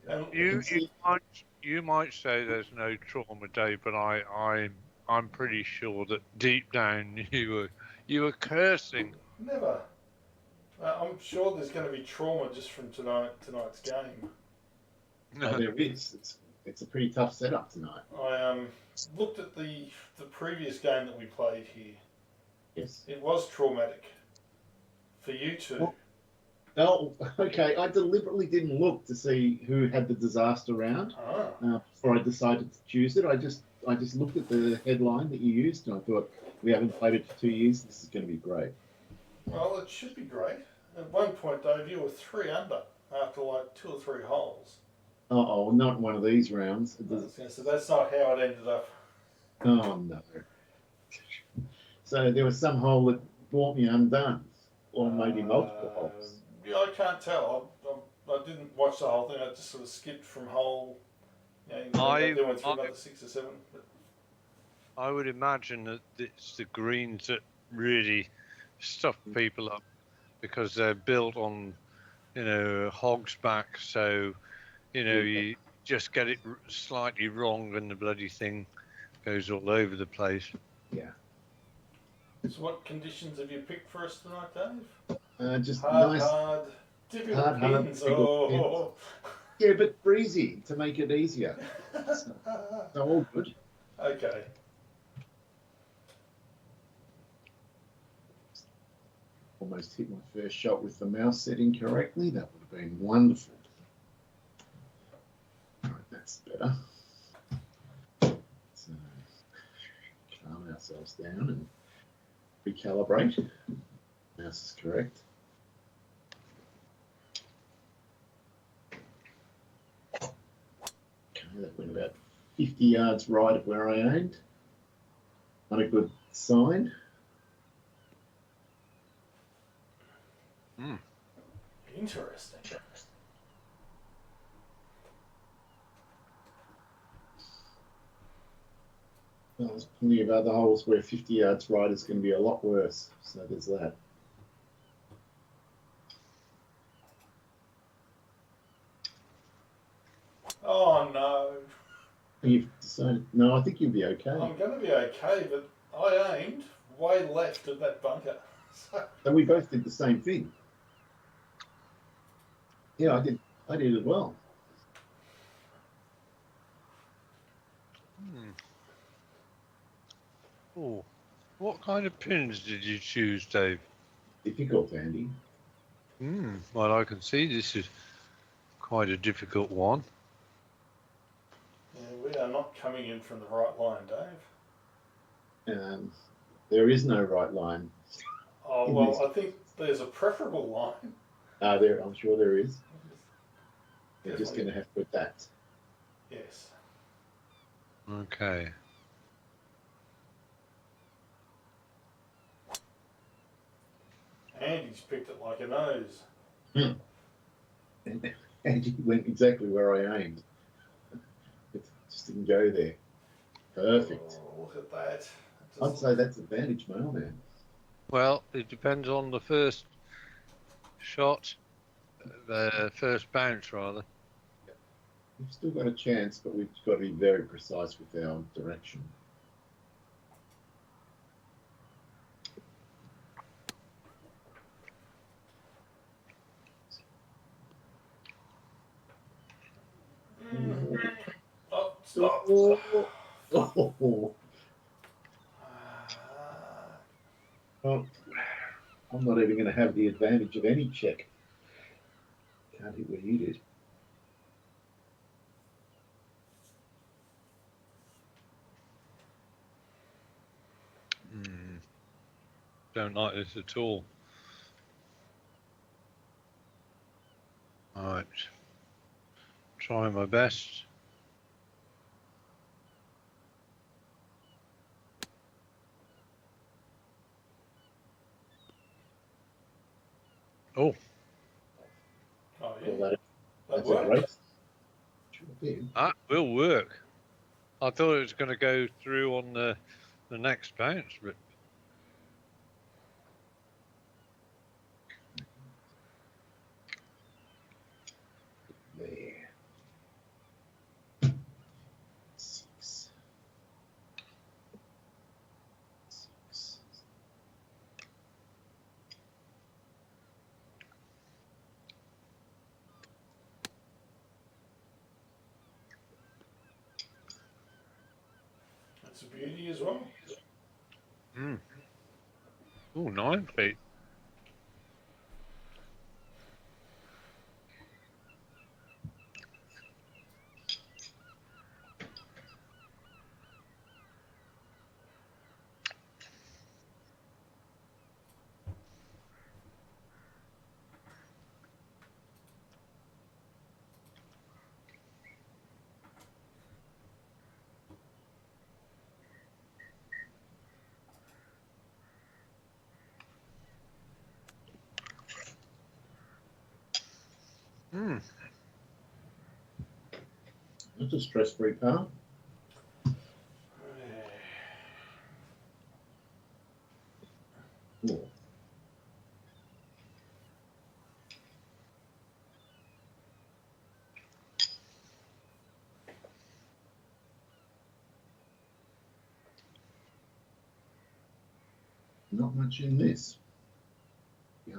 And You might say there's no trauma, Dave, but I'm pretty sure that deep down you were cursing. never. I'm sure there's going to be trauma just from tonight's game. Oh, there is. It's a pretty tough setup tonight. I looked at the previous game that we played here. Yes. It was traumatic for you two. Oh, okay. I deliberately didn't look to see who had the disaster round before I decided to choose it. I just looked at the headline that you used, and I thought, we haven't played it for 2 years. This is going to be great. Well, it should be great. At one point, Dave, you were 3 under after like 2 or 3 holes. Oh, not one of these rounds. So that's not how it ended up. Oh no. So there was some hole that brought me undone, or maybe multiple holes. Yeah, I can't tell. I didn't watch the whole thing. I just sort of skipped from hole. Then went through another 6 or 7. But I would imagine that it's the greens that really stuff people up because they're built on, hog's back. So, you just get it slightly wrong and the bloody thing goes all over the place. Yeah. So what conditions have you picked for us tonight, Dave? Just hard, difficult pins. Pins. Yeah, but breezy to make it easier. So all good. Okay. Almost hit my first shot with the mouse setting correctly. That would have been wonderful. All right, that's better. So calm ourselves down and recalibrate. Mouse is correct. Okay, that went about 50 yards right of where I aimed. Not a good sign. Interesting. Well, there's plenty of other holes where 50 yards right is going to be a lot worse. So there's that. Oh no. You've decided, no, I think you'll be okay. I'm going to be okay, but I aimed way left of that bunker. So we both did the same thing. Yeah, I did it well. Oh, what kind of pins did you choose, Dave? Difficult, Andy. Well, I can see this is quite a difficult one. Yeah, we are not coming in from the right line, Dave. There is no right line. Oh, well, I think there's a preferable line. I'm sure there is. You're Definitely. just going to have to put that. Yes. Okay. Andy's picked it like a nose. Andy went exactly where I aimed. It just didn't go there. Perfect. Oh, look at that. I'd say that's advantage, mailman. Well, it depends on the first shot, the first bounce, rather. We've still got a chance, but we've got to be very precise with our direction. Oh, stop. Oh. Oh, I'm not even going to have the advantage of any check. Can't hit what you did. Don't like this at all. All right. Trying my best. Oh. Oh, yeah. Well, that's worked. a great. Sure did. That will work. I thought it was going to go through on the next bounce, but There. It's a beauty as well. Oh, 9 feet. That's a stress-free par. Oh. Not much in this.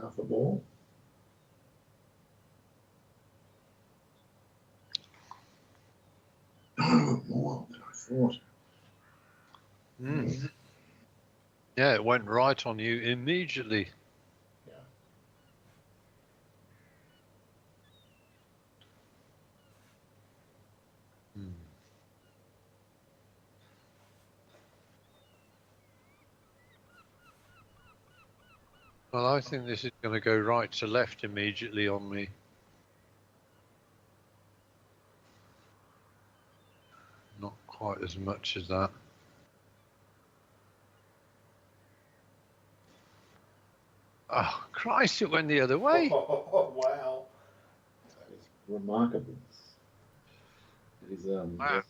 Half a ball. More than I thought. Yeah, it went right on you immediately. Yeah. Well, I think this is going to go right to left immediately on me. Not quite as much as that. Oh, Christ, it went the other way. Oh, wow. That is remarkable. It is Wow.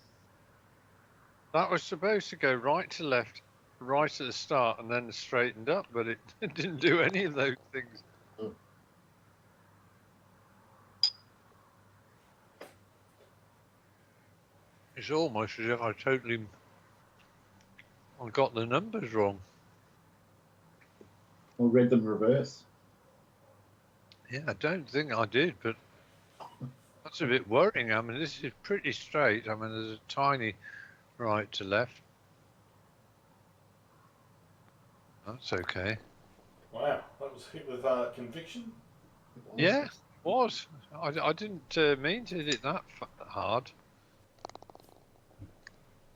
That was supposed to go right to left, right at the start, and then straightened up, but it didn't do any of those things. Oh. It's almost as if I got the numbers wrong. I read them reverse. Yeah, I don't think I did, but that's a bit worrying. I mean, this is pretty straight. I mean, there's a tiny right to left. That's okay. Wow, that was hit with conviction. Yeah, it was. I didn't mean to hit it that hard.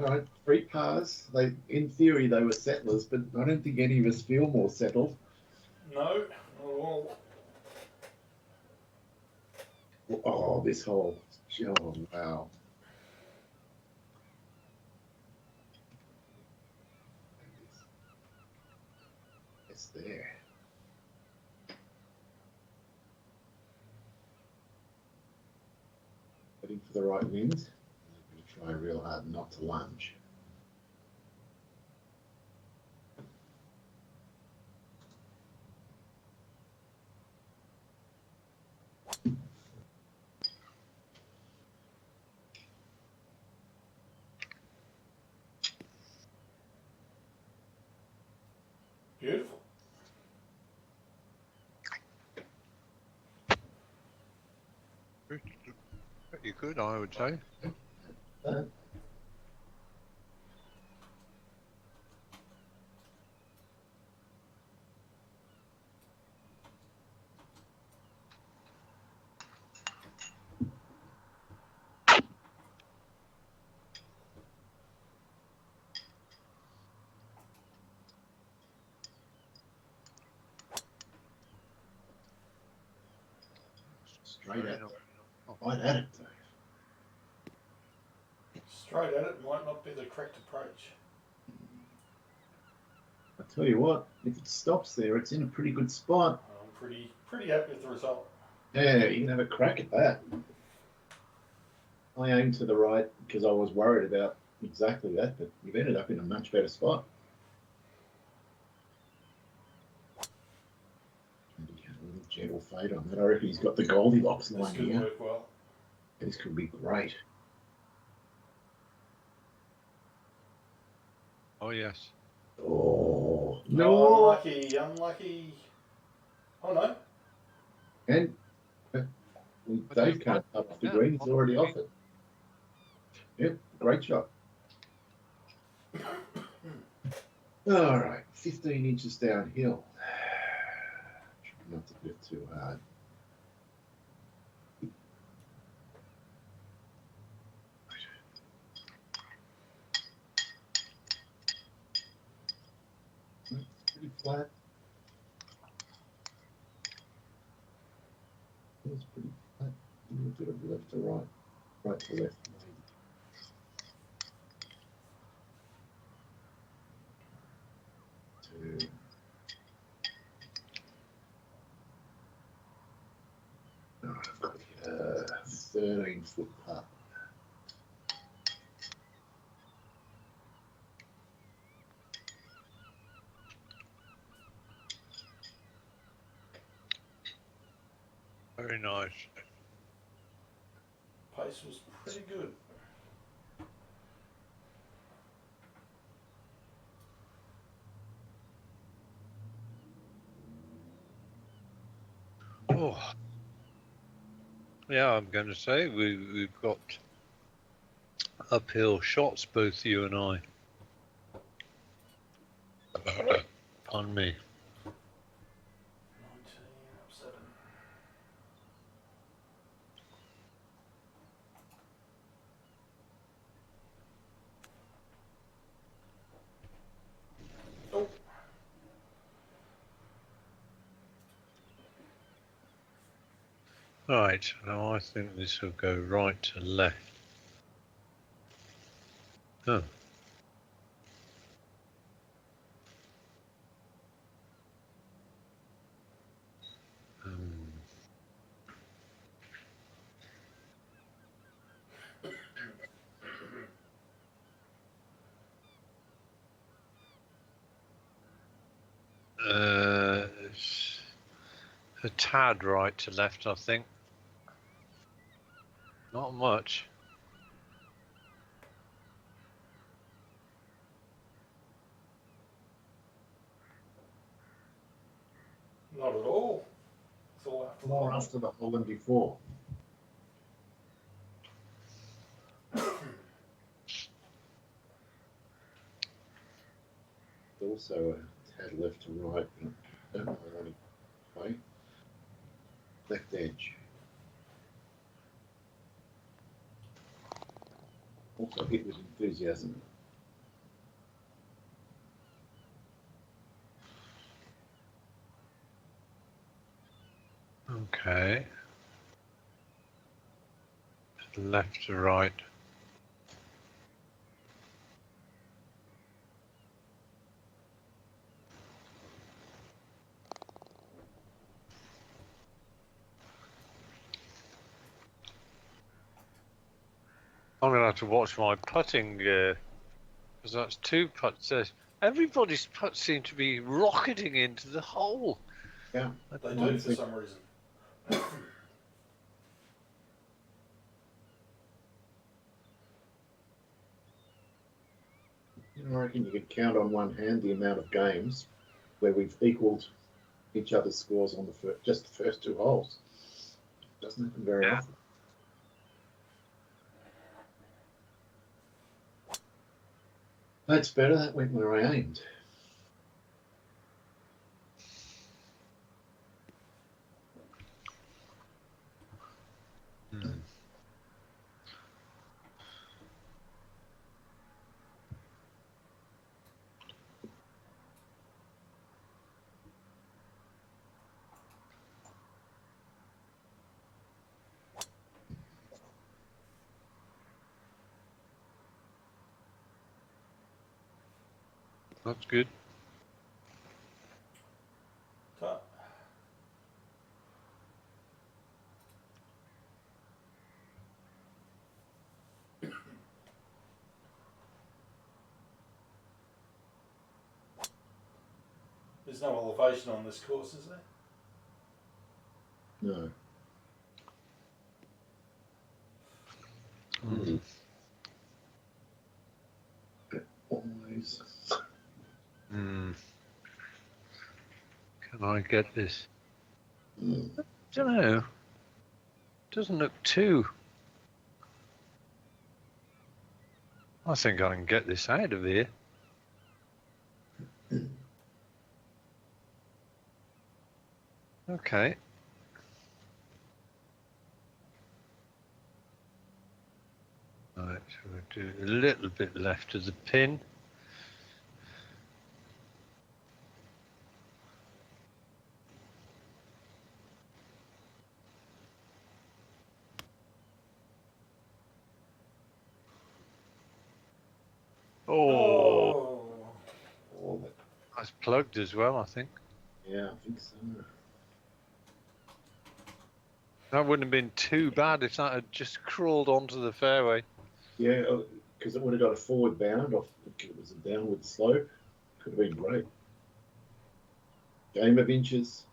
All right, 3 pars. In theory, they were settlers, but I don't think any of us feel more settled. No, not at all. Oh, this hole. Oh, wow. It's there. Heading for the right wind. I'm going to try real hard not to lunge. Beautiful. Pretty good, I would say. Straight at it. Right at it, though. Straight at it might not be the correct approach. I tell you what, if it stops there, it's in a pretty good spot. I'm pretty happy with the result. Yeah, you can have a crack at that. I aimed to the right because I was worried about exactly that, but you've ended up in a much better spot. Maybe a little gentle fade on that. I reckon he's got the Goldilocks This line could here. work well. This could be great. Oh, yes. Oh, No, no. unlucky. Oh, no. And Dave can't come off the green. He's already off it. Yep, great shot. All right, 15 inches downhill. Try not to do it too hard. It's pretty flat. It's pretty flat. A little bit of left to right, right to left. Maybe. 2. All right, I've got here 13-foot putt. Very nice. Pace was pretty good. Oh, yeah. I'm going to say we've got uphill shots, both you and I. Pardon me. 19 up 7. Oh. Right, now I think this will go right to left. Oh. A tad right to left, I think. Not much. Not at all. It's all after More the after the hole than before. Also a tad left to right. Don't know any way. Left edge. Also hit with enthusiasm. Okay. Left to right. I'm going to have to watch my putting because that's 2 putts. Everybody's putts seem to be rocketing into the hole. Yeah, They do for some reason. I reckon you could count on one hand the amount of games where we've equalled each other's scores on just the first 2 holes. Doesn't happen very often. That's better. That went where I aimed. That's good. So, there's no elevation on this course, is there? No. Always. Can I get this? Mm. I don't know. Doesn't look too. I think I can get this out of here. Okay. Right, so we'll do a little bit left of the pin. Oh, Oh, that's plugged as well, I think. yeah, I think so. That wouldn't have been too bad if that had just crawled onto the fairway. Yeah, because it would have got a forward bound off. It was a downward slope. Could have been great. Game of inches.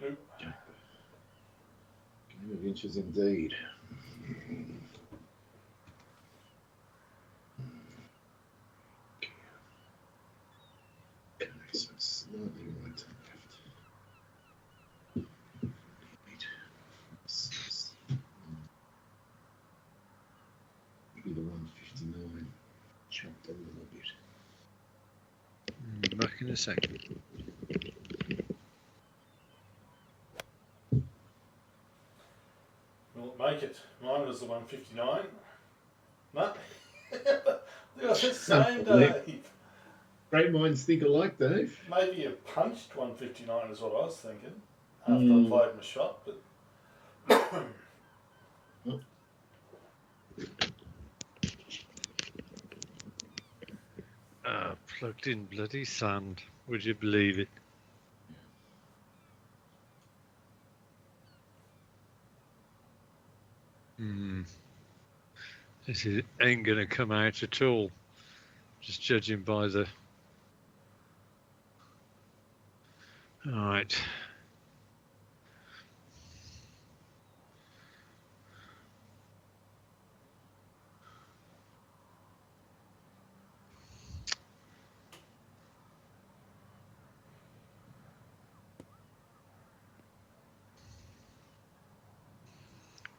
Nope. Game of inches indeed. Okay, so it's slightly right to left. 8, 6. Maybe the 159 chopped a little bit. Back in a second. Will it make it? Mine was the 159. No. They were the same, Dave. Great minds think alike, Dave. Maybe you punched 159 is what I was thinking after I played my shot, but Plugged in bloody sand. Would you believe it? This ain't going to come out at all. Just judging by the... Alright.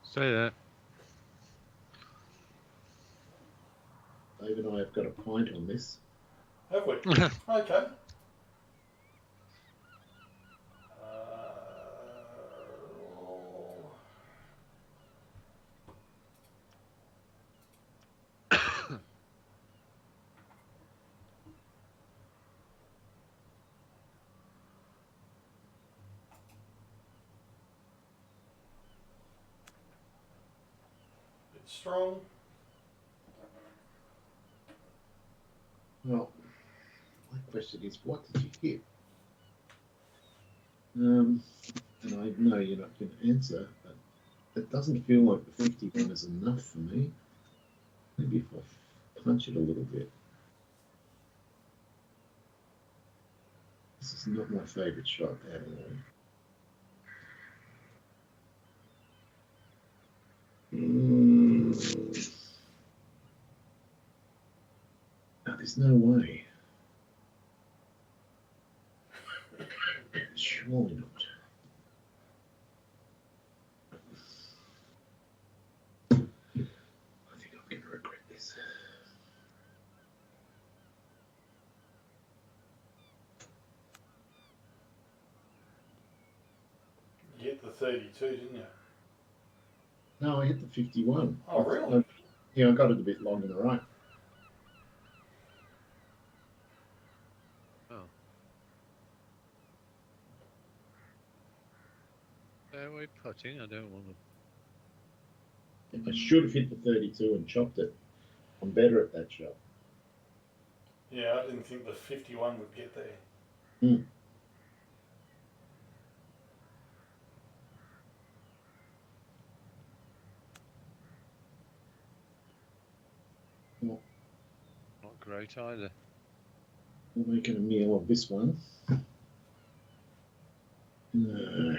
Stay there. Dave and I have got a pint on this. have we? Okay. Bit strong. Well, my question is, what did you hit? And I know you're not going to answer, but it doesn't feel like the 51 is enough for me. Maybe if I punch it a little bit. This is not my favourite shot at all. No, there's no way. Surely not. I think I'm going to regret this. You hit the 32, didn't you? No, I hit the 51. Oh, really? Yeah, I got it a bit long in the right. Oh. Fairway putting, I don't want to... I should have hit the 32 and chopped it. I'm better at that shot. Yeah, I didn't think the 51 would get there. Well, Not great either. we're making a meal of this one. No.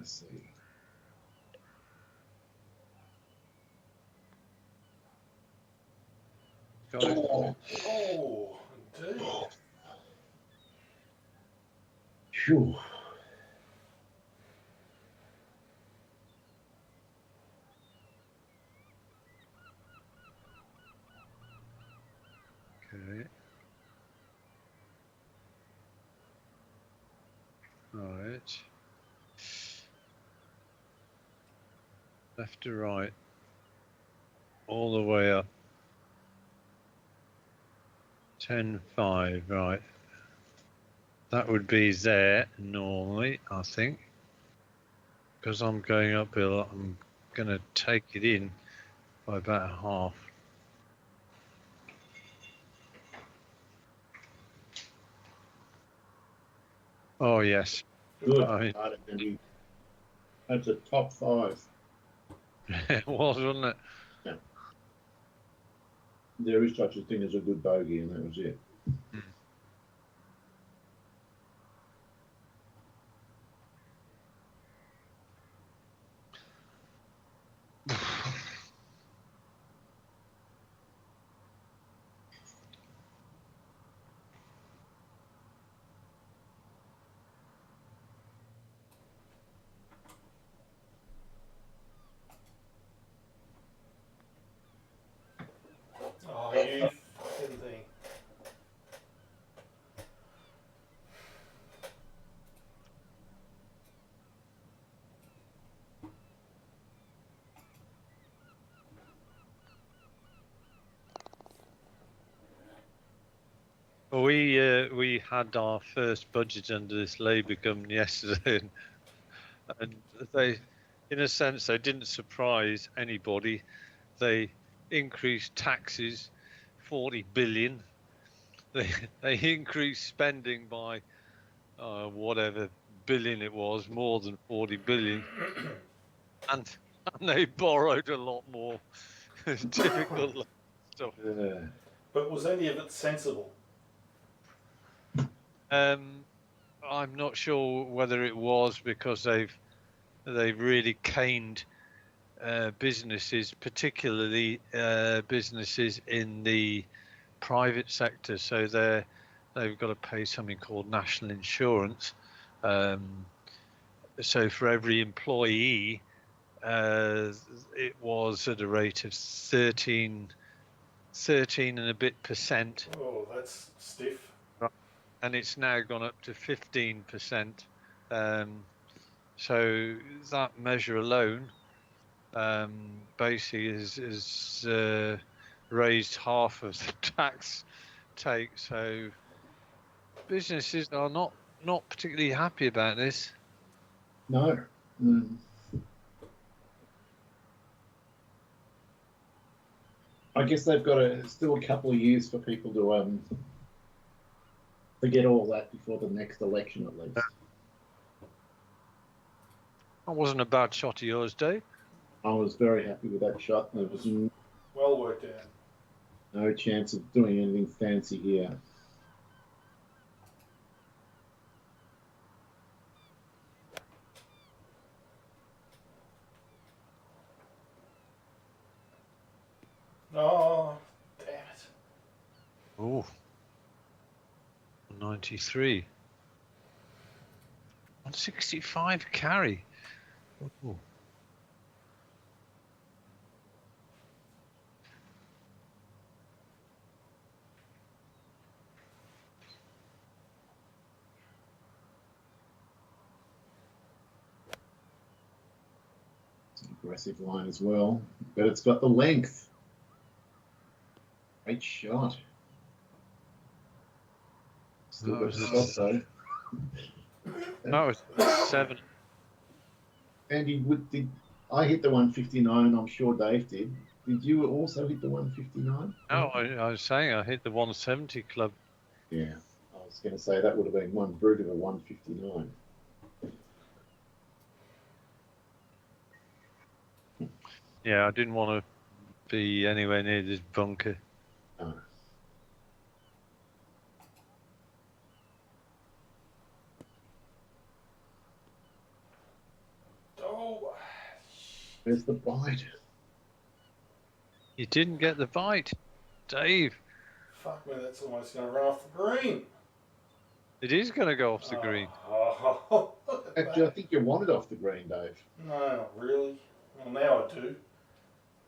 see. Got it. Oh, indeed. Phew. Okay. Right. Left to right. All the way up. 10.5, right. That would be there normally, I think. Because I'm going uphill, I'm going to take it in by about half. Oh, yes. Good. I mean, Andy. That's a top 5. it was, wasn't it? There is such a thing as a good bogey, and that was it. Oh, you fucking thing. Well, we had our first budget under this Labour government yesterday, and they, in a sense, they didn't surprise anybody. They increased taxes, 40 billion. They increased spending by whatever billion it was, more than 40 billion, and they borrowed a lot more. It's difficult stuff. But was any of it sensible? I'm not sure whether it was because they've really caned businesses, particularly businesses in the private sector. So they've got to pay something called national insurance. So for every employee, it was at a rate of 13 and a bit percent. Oh, that's stiff. And it's now gone up to 15%. So that measure alone basically is raised half of the tax take. So businesses are not particularly happy about this. No. I guess they've got still a couple of years for people to forget all that before the next election, at least. That wasn't a bad shot of yours, Dave. I was very happy with that shot. There was well worked out. No chance of doing anything fancy here. Oh, damn it. Oh, 93. 165 carry. Ooh. It's an aggressive line as well, but it's got the length. Great shot. Still got a shot though. That was 7. Andy, I hit the 159? I'm sure Dave did. Did you also hit the 159? No, I was saying I hit the 170 club. Yeah, I was going to say that would have been one brute of a 159. Yeah, I didn't want to be anywhere near this bunker. Oh. Where's the bite? You didn't get the bite, Dave. Fuck me, that's almost going to run off the green. It is going to go off the green. Oh, look at Actually, I that. think you wanted off the green, Dave. No, not really. Well, now I do.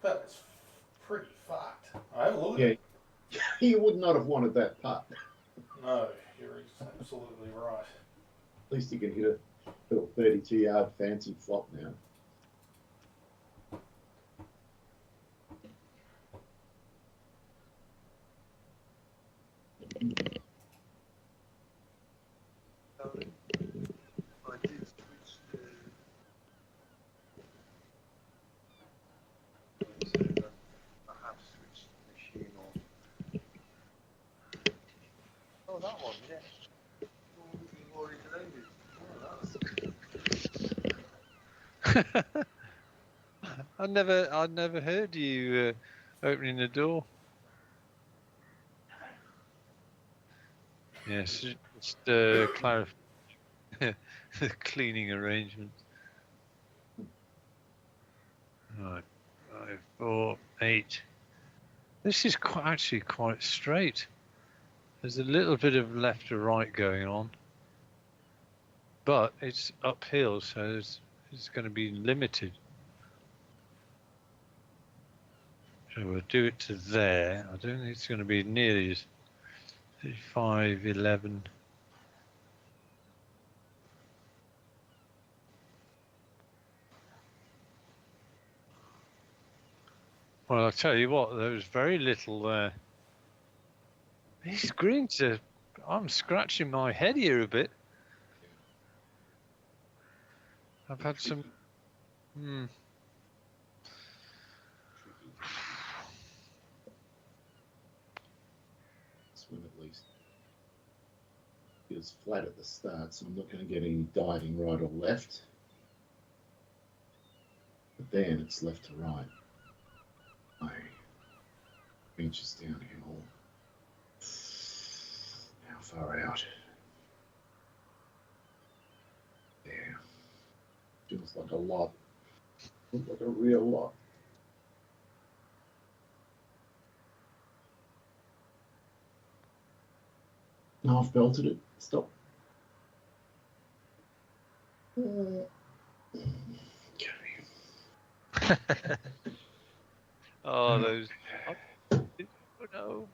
That was pretty fucked. I have a look at it. You would not have wanted that putt. No, you're absolutely right. At least you can hit a little 32-yard fancy flop now. Oh, that one, yeah. I never heard you opening the door. Yes, just clarify the cleaning arrangement. Right, 5, 4, 8. This is actually quite straight. There's a little bit of left to right going on, but it's uphill, so it's going to be limited. So we'll do it to there. I don't think it's going to be nearly as 5, 11. Well, I'll tell you what, there was very little there. These greens are... I'm scratching my head here a bit. I've had some... Swim at least. It was flat at the start, so I'm not going to get any diving right or left. But then it's left to right. My inches downhill. How far out? There. Feels like a lot. Feels like a real lot. No, I've belted it. Stop. Oh, those... Oh,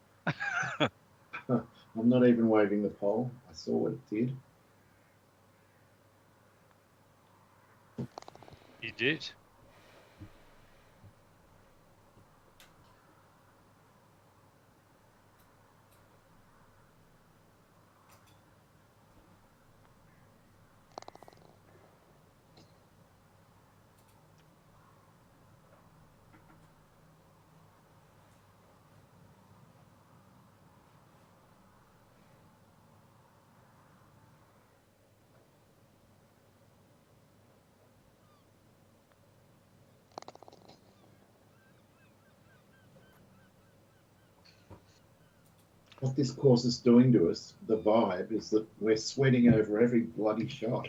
no. I'm not even waving the pole. I saw what it did. You did? What this course is doing to us, the vibe, is that we're sweating over every bloody shot.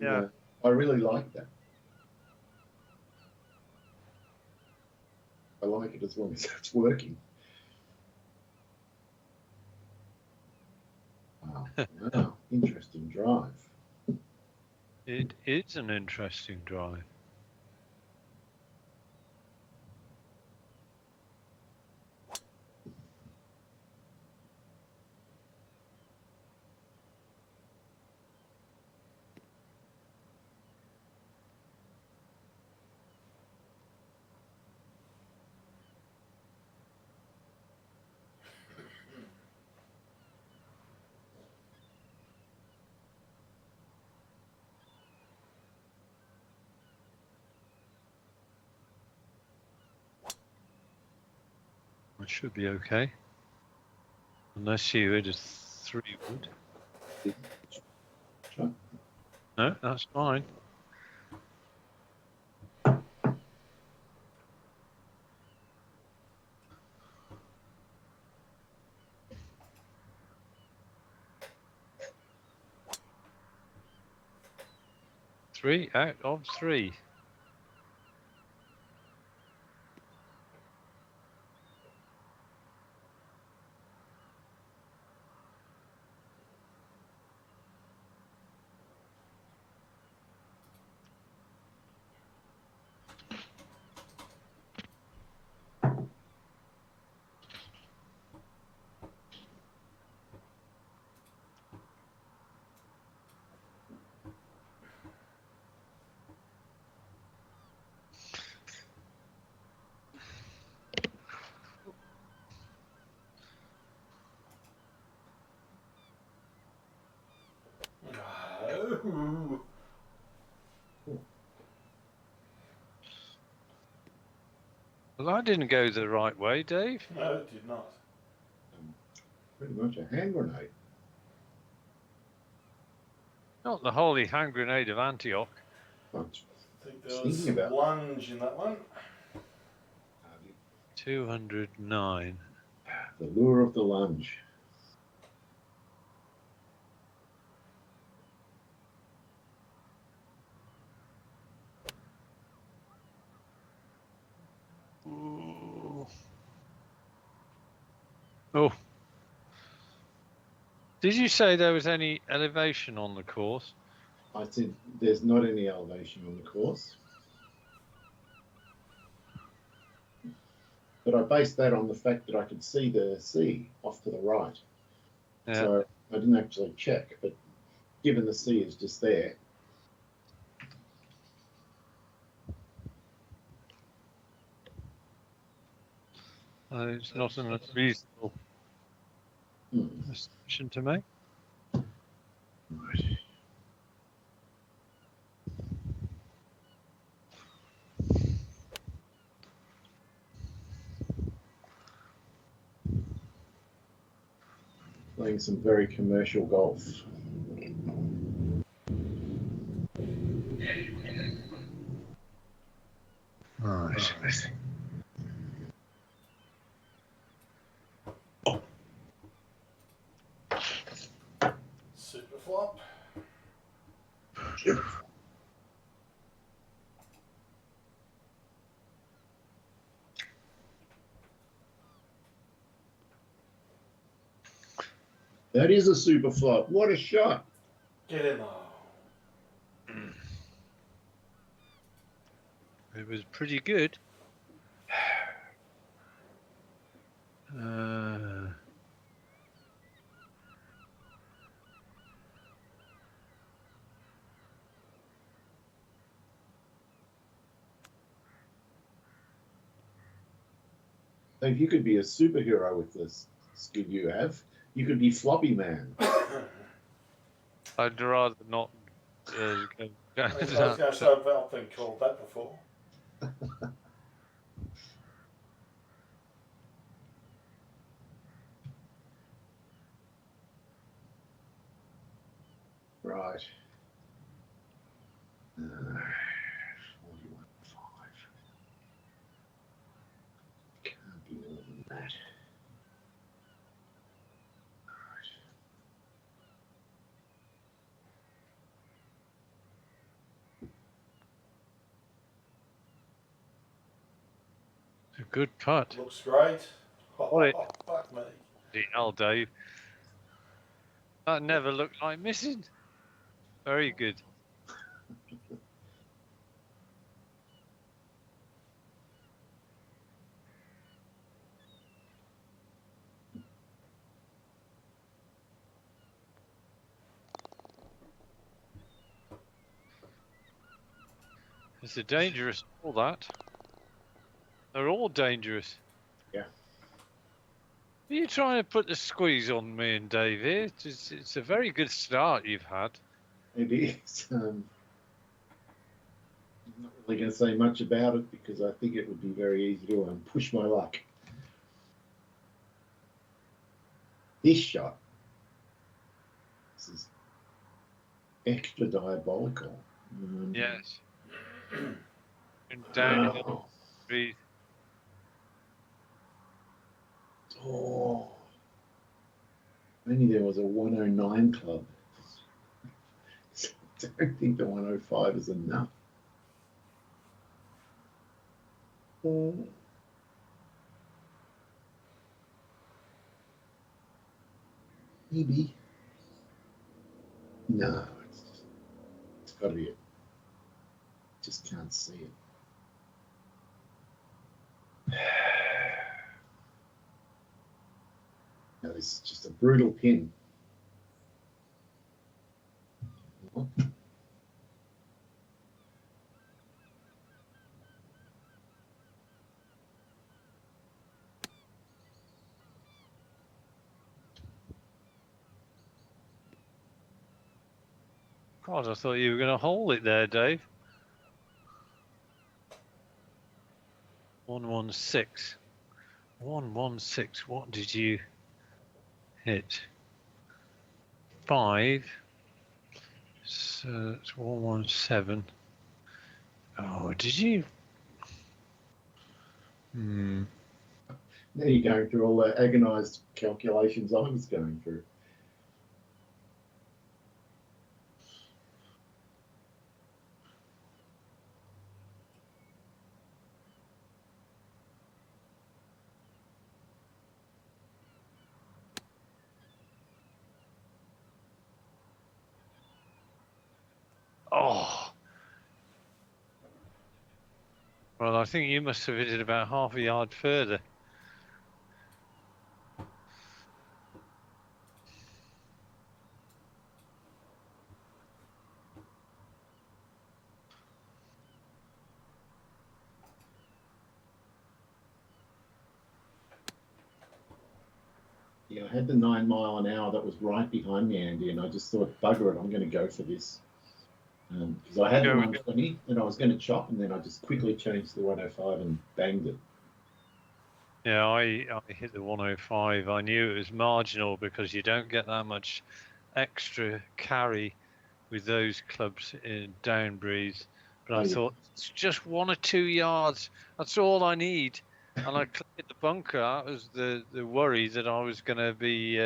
Yeah. I really like that. I like it as long as it's working. Wow. Wow. Interesting drive. It is an interesting drive. It should be okay. Unless you hit a 3 wood. Sure. No, that's fine. Three out of 3. Well, I didn't go the right way, Dave. No, it did not. Pretty much a hand grenade. Not the holy hand grenade of Antioch. I'm I think there was thinking some about lunge in that one. 209. the lure of the lunge. Ooh. Oh. Did you say there was any elevation on the course? I said there's not any elevation on the course. But I based that on the fact that I could see the sea off to the right. Yeah. So I didn't actually check, but given the sea is just there. It's not an unreasonable assumption to make. Right. Playing some very commercial golf. Right. Super flop. That is a super flop. What a shot. Get in there. It was pretty good. If you could be a superhero with this skill you have, you could be Floppy Man. I'd rather not go I was going to say I've been called that before. Right. 41.5. Can't be more than that. Right. It's a good putt. Looks great. What Fuck me. The hell, Dave. That never looked like missing. Very good. It's a dangerous all that. They're all dangerous. Yeah. Are you trying to put the squeeze on me and Dave here? It's a very good start you've had. It is. I'm not really going to say much about it because I think it would be very easy to push my luck. This shot. This is extra diabolical. Yes. And downhill. Breathe. Oh. Only there was a 109 club. I don't think the 105 is enough. Maybe. No, it's got to be it. Just can't see it. No, this is just a brutal pin. God, I thought you were going to hold it there, Dave. 116. 116. What did you hit? 5. So it's 117. Oh, did you? Now you're going through all the agonised calculations I was going through. Oh. Well, I think you must have hit it about half a yard further. Yeah, I had the 9 mile an hour that was right behind me, Andy, and I just thought, bugger it, I'm going to go for this. Because I had the 120 and I was going to chop, and then I just quickly changed to the 105 and banged it. Yeah, I hit the 105. I knew it was marginal because you don't get that much extra carry with those clubs in Downbreeze. But I thought, it's just 1 or 2 yards. That's all I need. And I cleared the bunker. That was the worry that I was going to be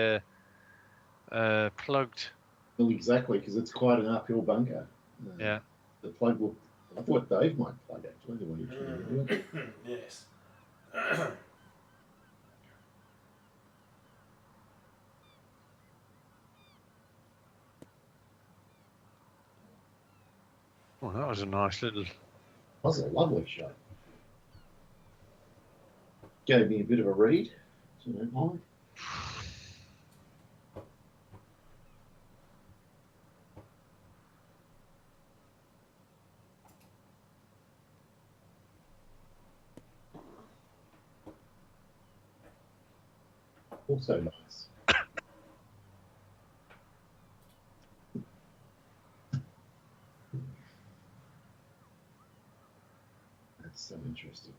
plugged. Well, exactly, because it's quite an uphill bunker. Yeah. The plug will. I thought Dave might plug actually. The one you're trying to do. Yes. Well, that was a nice little. That was a lovely shot. Gave me a bit of a read. So don't mind. Also nice. That's so interesting.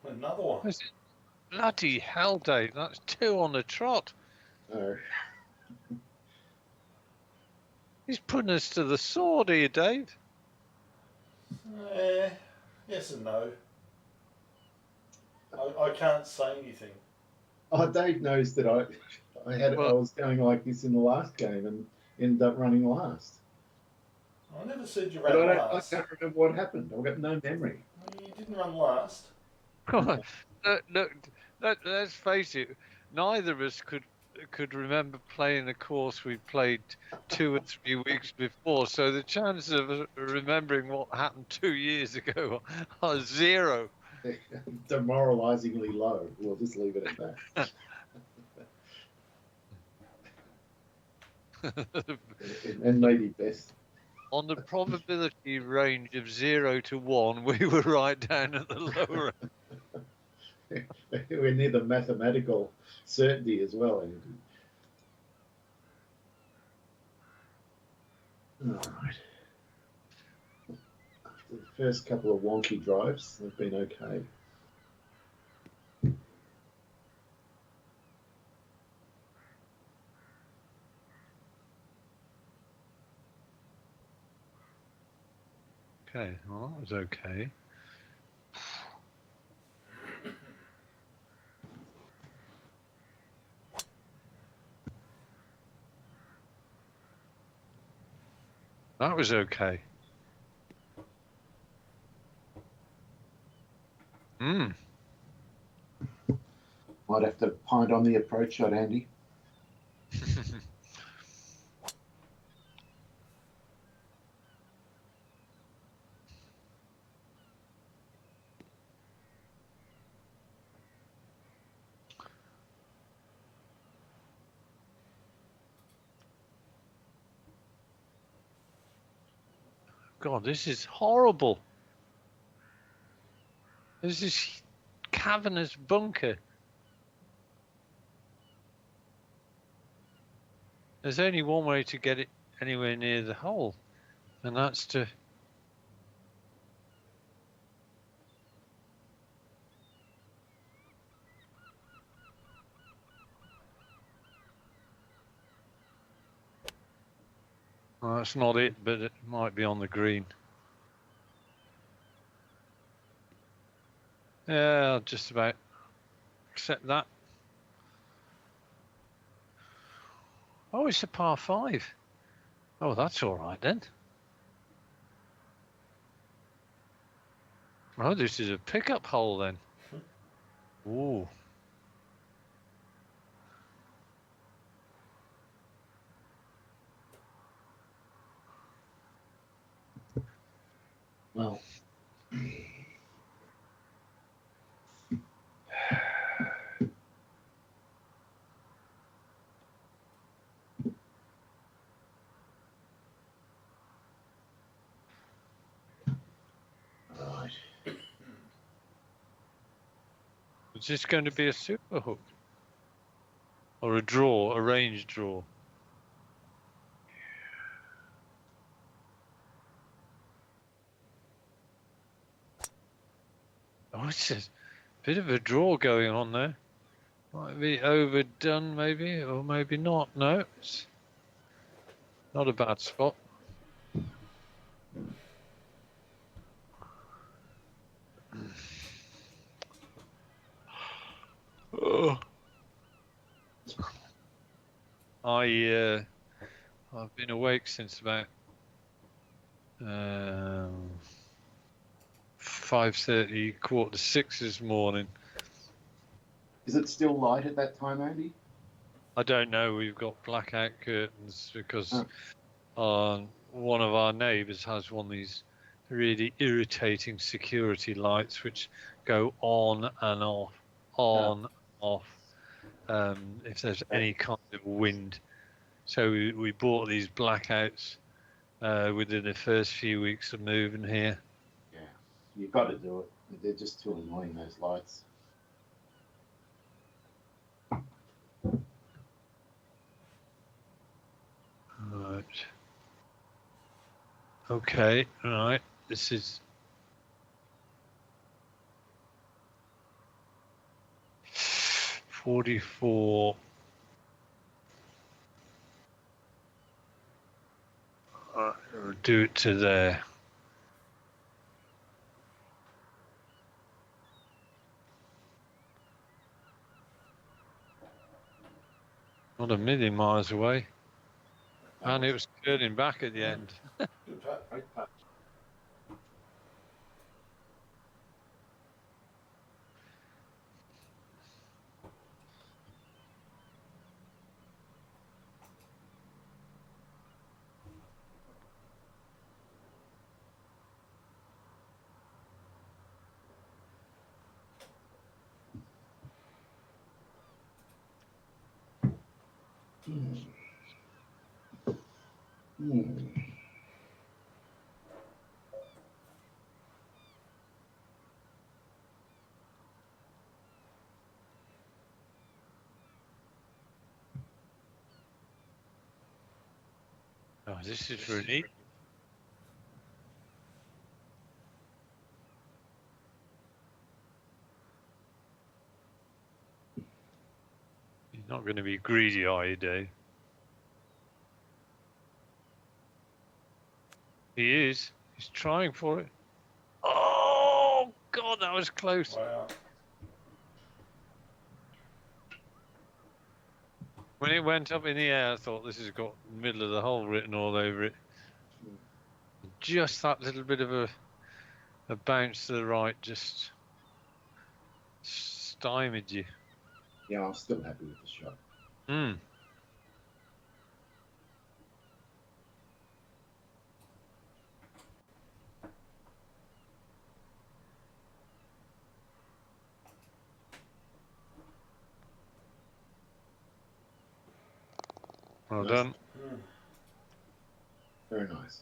Another one. Bloody hell, Dave. That's 2 on the trot. Oh. He's putting us to the sword here, Dave. Yes and no. I can't say anything. Oh, Dave knows that I was going like this in the last game and ended up running last. I never said you ran last. I can't remember what happened. I've got no memory. You didn't run last. Look, let's face it. Neither of us could remember playing a course we played 2 or 3 weeks before. So the chances of remembering what happened 2 years ago are 0. Demoralisingly low. We'll just leave it at that. And maybe best. On the probability range of 0 to 1, we were right down at the lower end. We're near the mathematical certainty as well, Andy. All right. After the first couple of wonky drives, they've been okay. Okay, well, that was okay. That was okay. Might have to pint on the approach shot, Andy. God, this is horrible. This is cavernous bunker. There's only one way to get it anywhere near the hole, and that's to... Well, that's not it, but it might be on the green. Yeah, I'll just about accept that. Oh, it's a par 5. Oh, that's all right then. Oh, this is a pickup hole then. Ooh. Well, right. Is this going to be a super hook? Or a draw, a range draw? Oh, it's a bit of a draw going on there. Might be overdone maybe, or maybe not. No, it's not a bad spot. Oh. I've been awake since about 5:30, 5:45 this morning. Is it still light at that time, Andy? I don't know. We've got blackout curtains because one of our neighbours has one of these really irritating security lights which go on and off, off. If there's any kind of wind. So we bought these blackouts within the first few weeks of moving here. Yeah, you've got to do it. They're just too annoying, those lights. Right. Okay, right. This is... $44. We'll do it to there. Not a million miles away. And it was turning back at the end. Good putt. Great putt. Oh, this is really... You're not going to be greedy, are you, Dave? He is. He's trying for it. Oh, God, that was close. Wow. When it went up in the air, I thought this has got middle of the hole written all over it. Just that little bit of a bounce to the right just stymied you. Yeah, I'm still happy with the shot. Hmm. Well Nice. done. Very nice.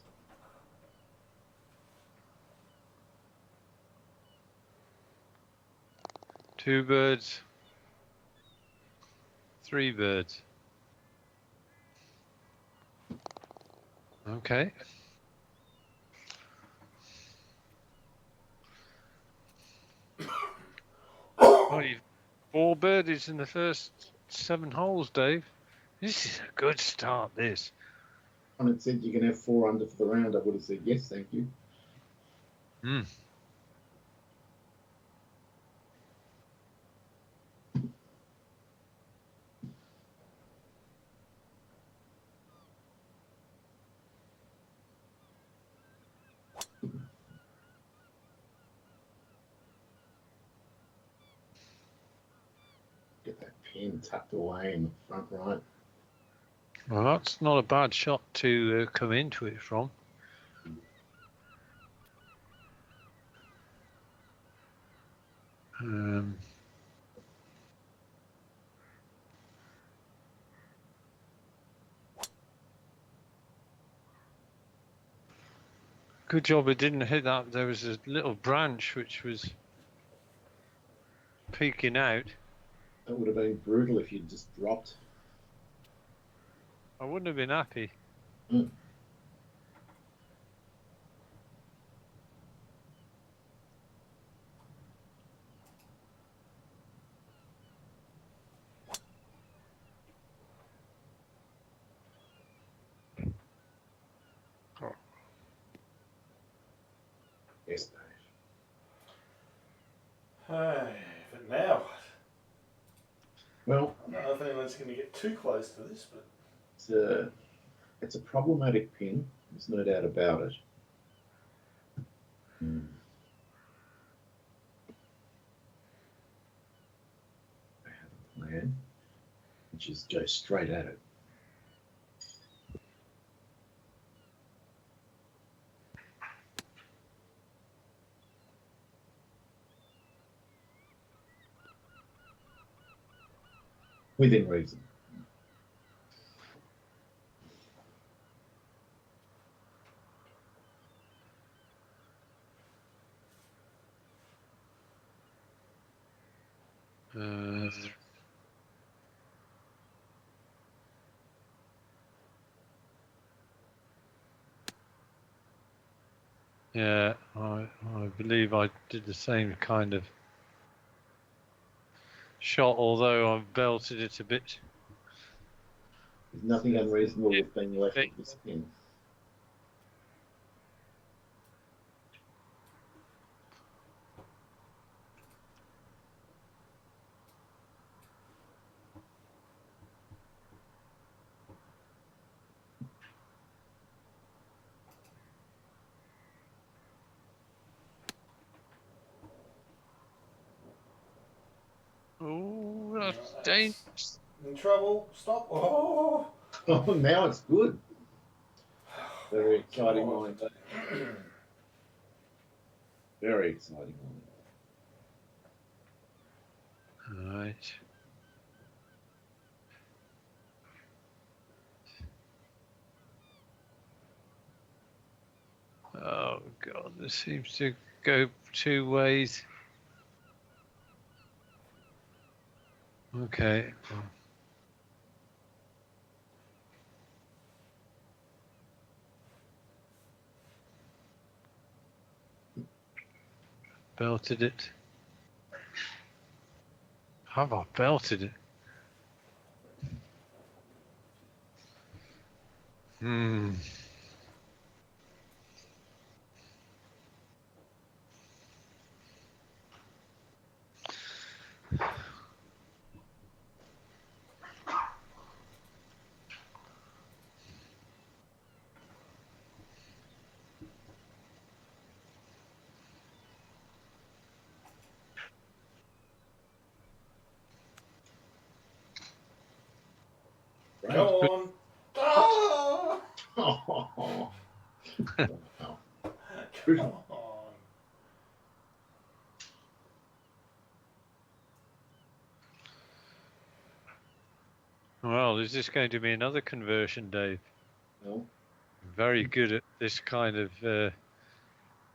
2 birds. 3 birds. Okay. Oh, you've 4 birdies in the first 7 holes, Dave. This is a good start, this. When it said you can have 4 under for the round, I would have said yes, thank you. Hmm. Get that pin tucked away in the front right. Well, that's not a bad shot to come into it from. Good job it didn't hit that. There was a little branch which was peeking out. That would have been brutal if you'd just dropped. I wouldn't have been happy. Mm. Yes, Dave. Hey, but now Well, I don't know if anyone's going to get too close to this, but it's a problematic pin. There's no doubt about it. I have a plan, which is go straight at it. Within reason. Yeah, I believe I did the same kind of shot, although I've belted it a bit. There's nothing unreasonable with being left of this pin. Oh, that's dangerous. in trouble. Stop. Oh, Oh, now it's good. Very exciting God. line. Very exciting line. All right. Oh God, this seems to go 2 ways. Okay. Belted it. Have I belted it? Hmm. Right. Come on. Ah! Oh, wow. Come on. Well, is this going to be another conversion, Dave? No. Very good at this kind of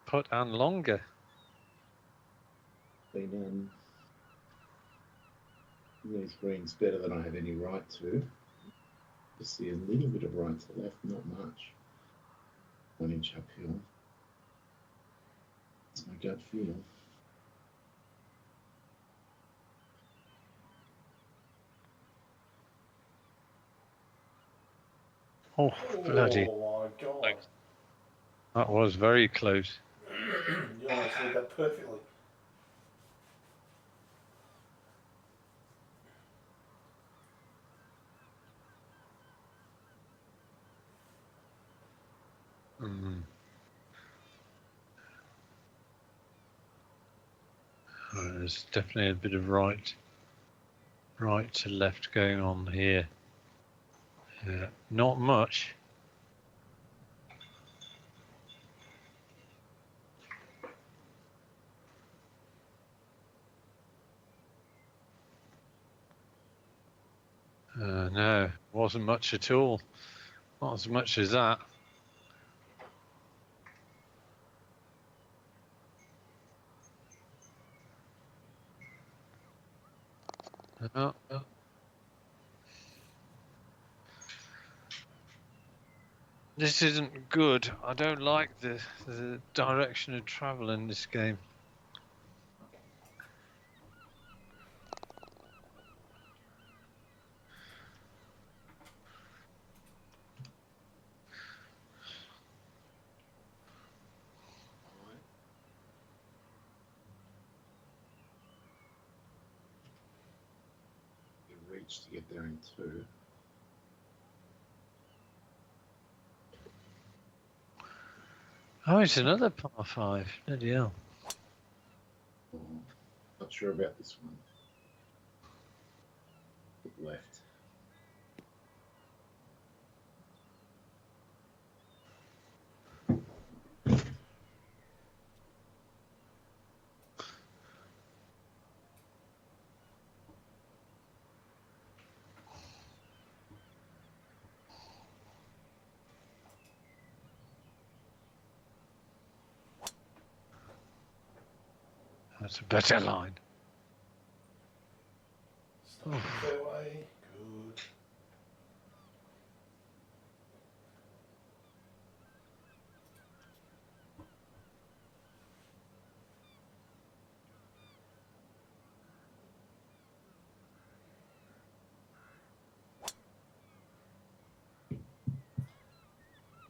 putt and longer. Been These greens better than I have any right to. Just see a little bit of right to left, not much. 1 inch uphill. That's my gut feel. Oh, bloody. Oh my god. That was very close. You almost did that perfectly. There's definitely a bit of right to left going on here. Not much. No, wasn't much at all. Not as much as that. Oh. This isn't good. I don't like the direction of travel in this game. Reach to get there in 2. Oh, it's another par 5. Bloody hell. Oh, not sure about this one. Left. That's a better line. Start fairway. Good.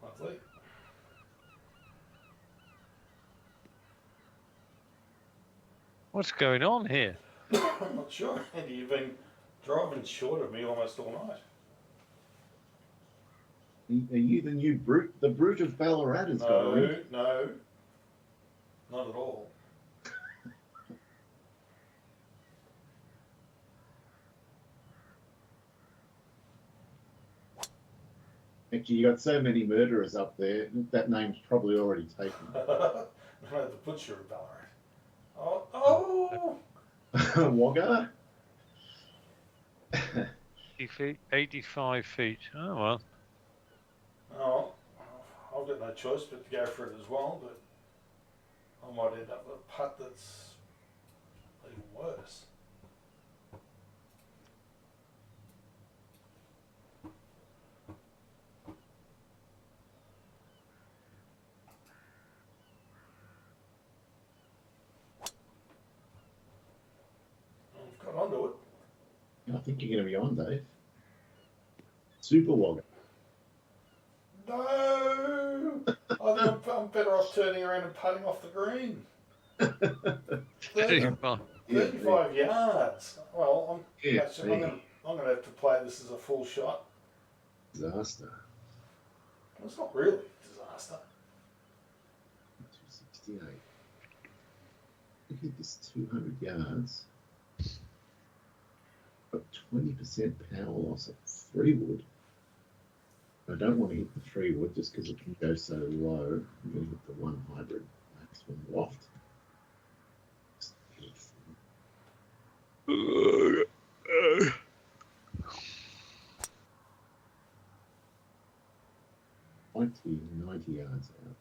Lovely. What's going on here? I'm not sure. Andy, you've been driving short of me almost all night. Are you the new brute? The brute of Ballarat has got a ring. No, not at all. Actually, you got so many murderers up there. That name's probably already taken. No, the butcher of Ballarat. Oh! Wagga? 80 feet, 85 feet. Oh, well. Oh, I've got no choice but to go for it as well, but I might end up with a putt that's even worse. I've got onto it. I think you're going to be on, Dave. Super Wagga. No! I think I'm better off turning around and putting off the green. 35 yards. Well, I'm going to have to play this as a full shot. Disaster. Well, it's not really a disaster. 268. Look at this 200 yards. Got 20% power loss at 3 wood. I don't want to hit the 3 wood just because it can go so low. I'm going to hit the 1 hybrid maximum loft. $90 yards out.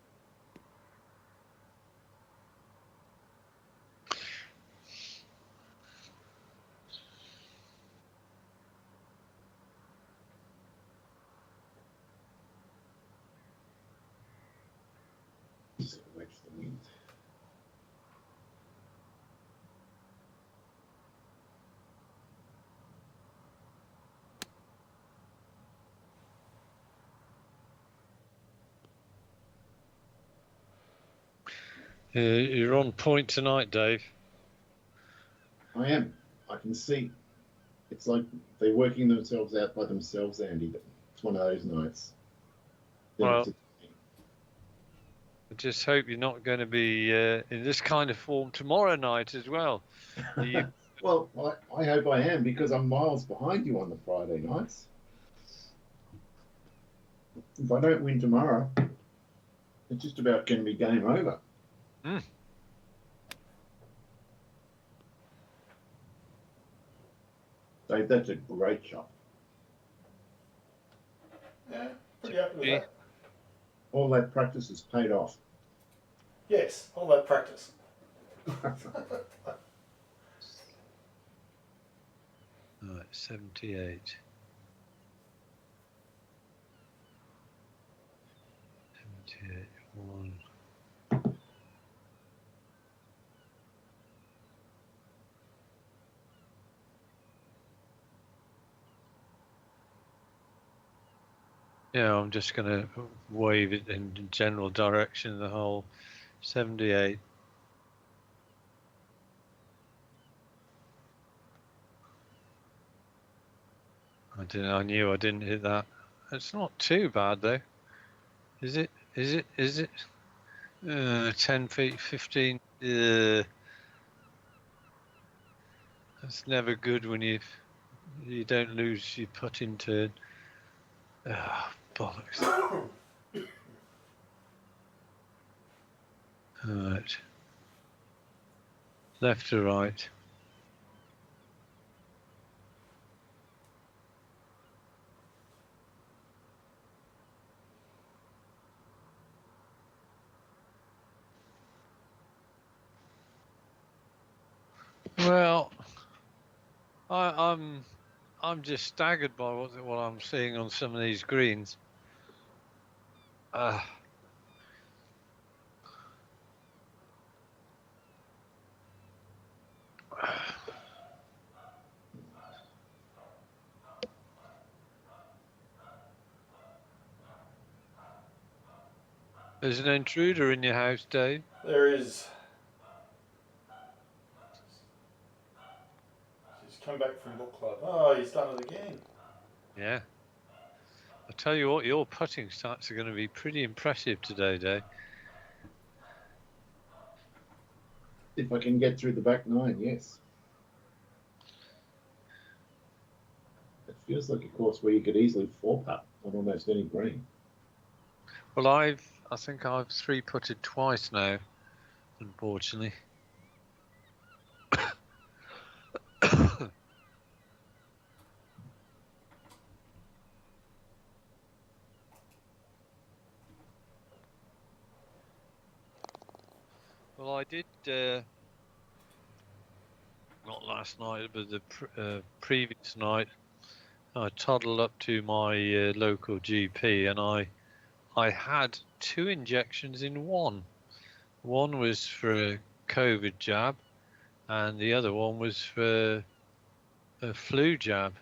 Just wait for the wind. You're on point tonight, Dave. I am. I can see. It's like they're working themselves out by themselves, Andy. But it's one of those nights. Well, I just hope you're not going to be in this kind of form tomorrow night as well. Well, I hope I am, because I'm miles behind you on the Friday nights. If I don't win tomorrow, it's just about going to be game over. Mm. Dave, that's a great shot. Yeah, pretty happy with that. All that practice has paid off. Yes, all that practice. Right, 78. 78, 1. Yeah, I'm just going to wave it in general direction of the hole. 78. I knew I didn't hit that. It's not too bad though. Is it? 10 feet, 15. That's never good when you don't lose your putting turn. Ah, bollocks. Alright. Left to right. Well, I'm just staggered by what I'm seeing on some of these greens. There's an intruder in your house, Dave. There is. He's come back from book club. Oh, he's done it again. Yeah. I tell you what, your putting stats are going to be pretty impressive today, Dave. If I can get through the back nine, yes. It feels like a course where you could easily four-putt on almost any green. Well, I think I've three-putted twice now, unfortunately. Well, I did, not last night, but the previous night, I toddled up to my local GP and I had 2 injections in one. One was for a COVID jab and the other one was for a flu jab.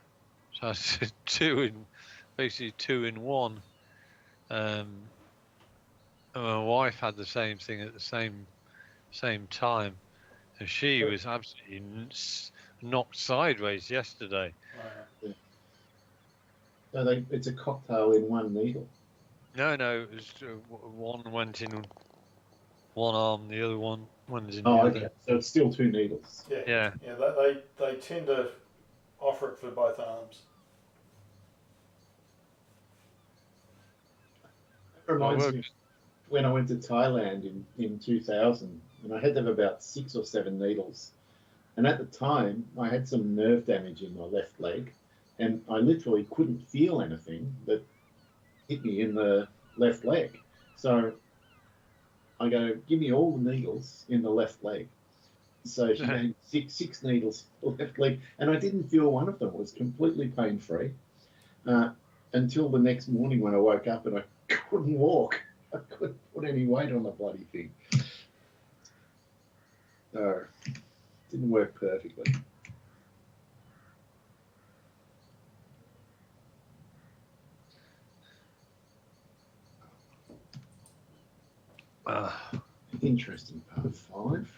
So I said basically two in one. My wife had the same thing at the same time. And she was absolutely knocked sideways yesterday. So it's a cocktail in one needle. No, it was one went in one arm, the other one went in the okay. other. So it's still 2 needles. Yeah. They tend to offer it for both arms. It reminds me when I went to Thailand in 2000, and I had to have about 6 or 7 needles. And at the time, I had some nerve damage in my left leg, and I literally couldn't feel anything that hit me in the left leg. So I go, give me all the needles in the left leg. So she gave 6 needles for the left leg, and I didn't feel one of them. It was completely pain-free until the next morning when I woke up and I couldn't walk. I couldn't put any weight on the bloody thing. No, didn't work perfectly. Interesting par 5.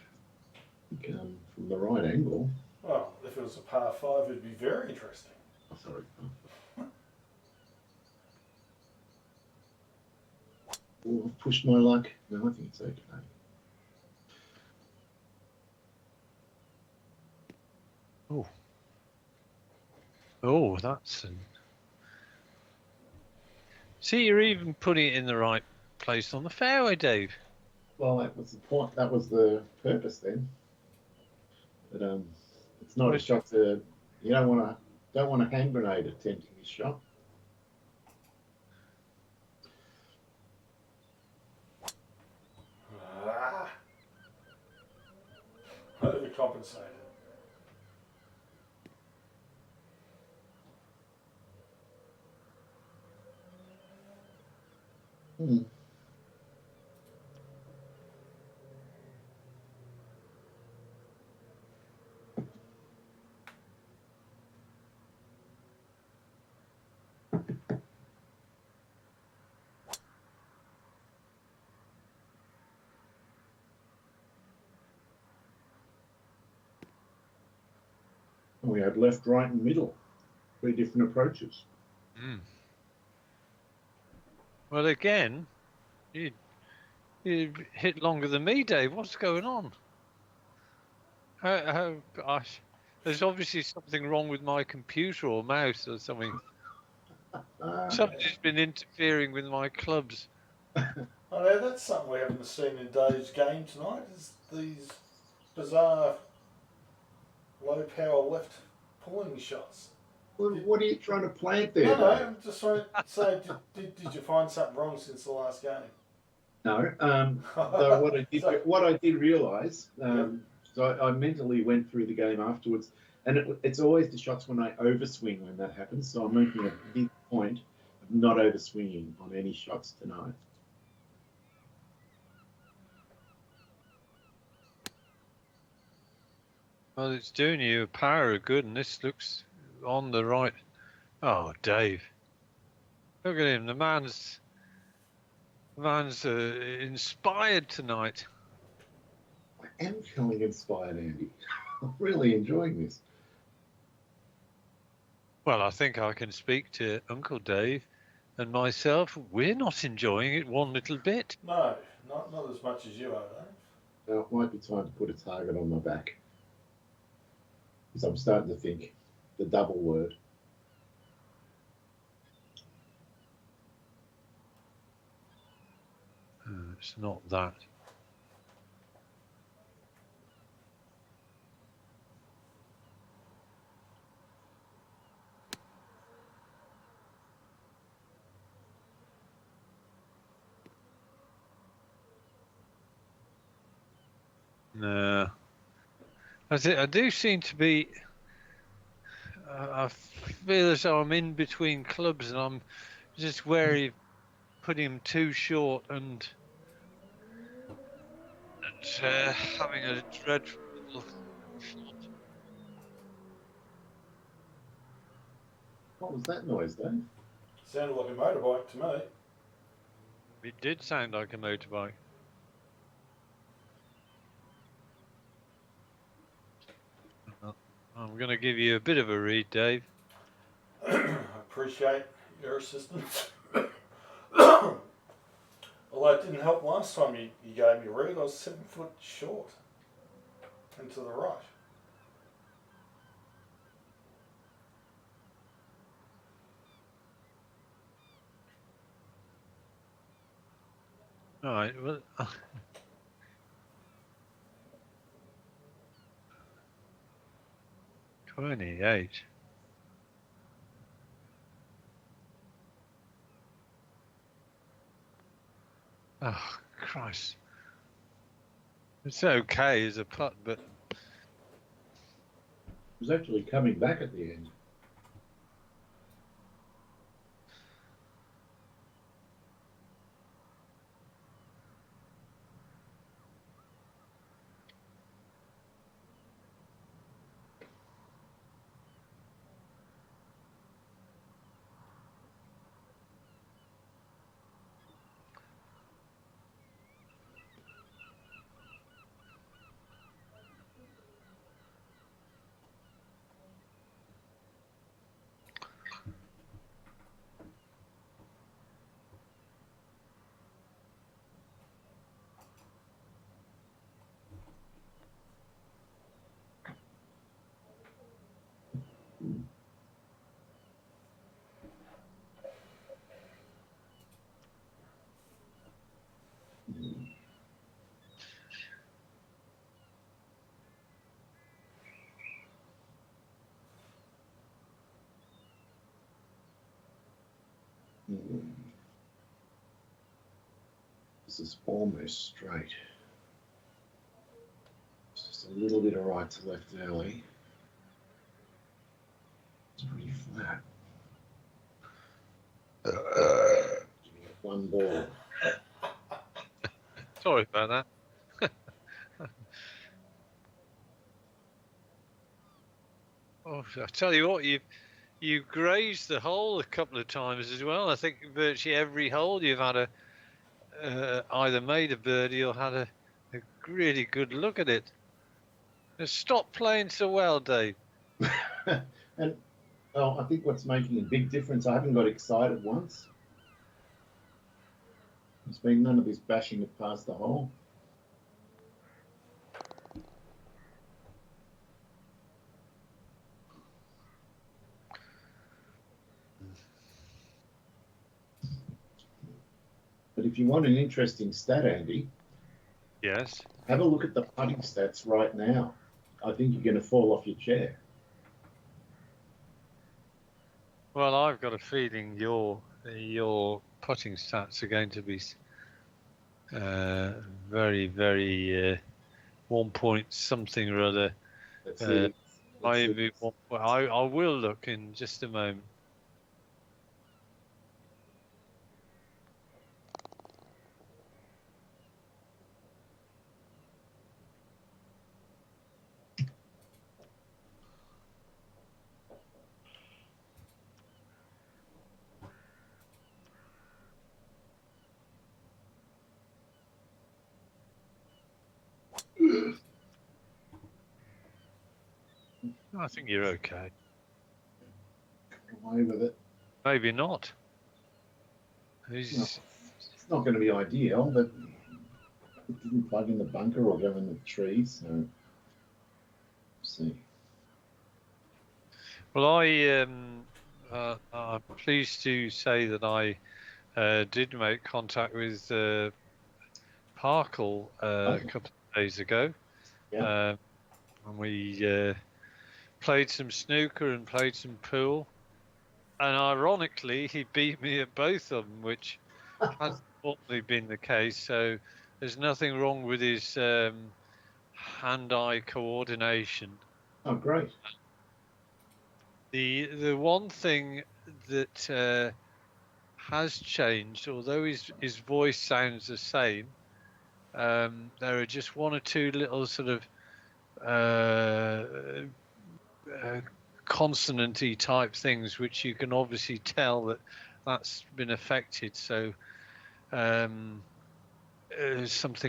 From the right angle. Well, if it was a par 5, it'd be very interesting. Oh, sorry. Oh, I've pushed my luck. No, I think it's okay. Oh, that's. See, you're even putting it in the right place on the fairway, Dave. Well, that was the point. That was the purpose then. But it's not a shot to. You don't want a hand grenade attempting this shot. Overcompensated. We had left, right, and middle. 3 different approaches. Well, again, you hit longer than me, Dave. What's going on? There's obviously something wrong with my computer or mouse or something. Somebody's been interfering with my clubs. Oh, now that's something we haven't seen in Dave's game tonight, is these bizarre low power left pulling shots. Well, what are you trying to plant there? No, I'm just trying to say, did you find something wrong since the last game? No. Though what I did realise, so I mentally went through the game afterwards, and it's always the shots when I overswing when that happens. So I'm making a big point of not overswinging on any shots tonight. Well, it's doing you a power of good, and this looks on the right. Oh, Dave. Look at him. The man's inspired tonight. I am feeling inspired, Andy. I'm really enjoying this. Well, I think I can speak to Uncle Dave and myself. We're not enjoying it one little bit. No, not as much as you are, Dave. Now it might be time to put a target on my back. Because I'm starting to think the double word. It's not that. No. I do seem to be. I feel as though I'm in between clubs, and I'm just wary of putting them too short and having a dreadful shot. What was that noise, Dave? Sounded like a motorbike to me. It did sound like a motorbike. I'm going to give you a bit of a read, Dave. I appreciate your assistance. Although it didn't help last time you gave me a read, I was 7 foot short and to the right. All right, well... 28. Oh, Christ. It's okay as a putt, but... It was actually coming back at the end. This is almost straight. It's just a little bit of right to left early. It's pretty flat. Giving it one ball. Sorry about that. Oh, I tell you what, you grazed the hole a couple of times as well. I think virtually every hole you've had either made a birdie or had a really good look at it. Just stop playing so well, Dave. And I think what's making a big difference, I haven't got excited once. There's been none of this bashing it past the hole. But if you want an interesting stat, Andy, Yes. have a look at the putting stats right now. I think you're going to fall off your chair. Well, I've got a feeling your putting stats are going to be very, very 1 point something or other. Let's see. Maybe I will look in just a moment. I think you're okay. Come away with it. Maybe not. It's not going to be ideal, but it didn't plug in the bunker or go in the trees. So, let's see. Well, I'm pleased to say that I did make contact with Parkle a couple of days ago. Yeah. And we played some snooker and played some pool. And ironically, he beat me at both of them, which hasn't normally been the case. So there's nothing wrong with his hand-eye coordination. Oh, great. The one thing that has changed, although his voice sounds the same, there are just one or two little sort of consonant-y type things which you can obviously tell that's been affected. So something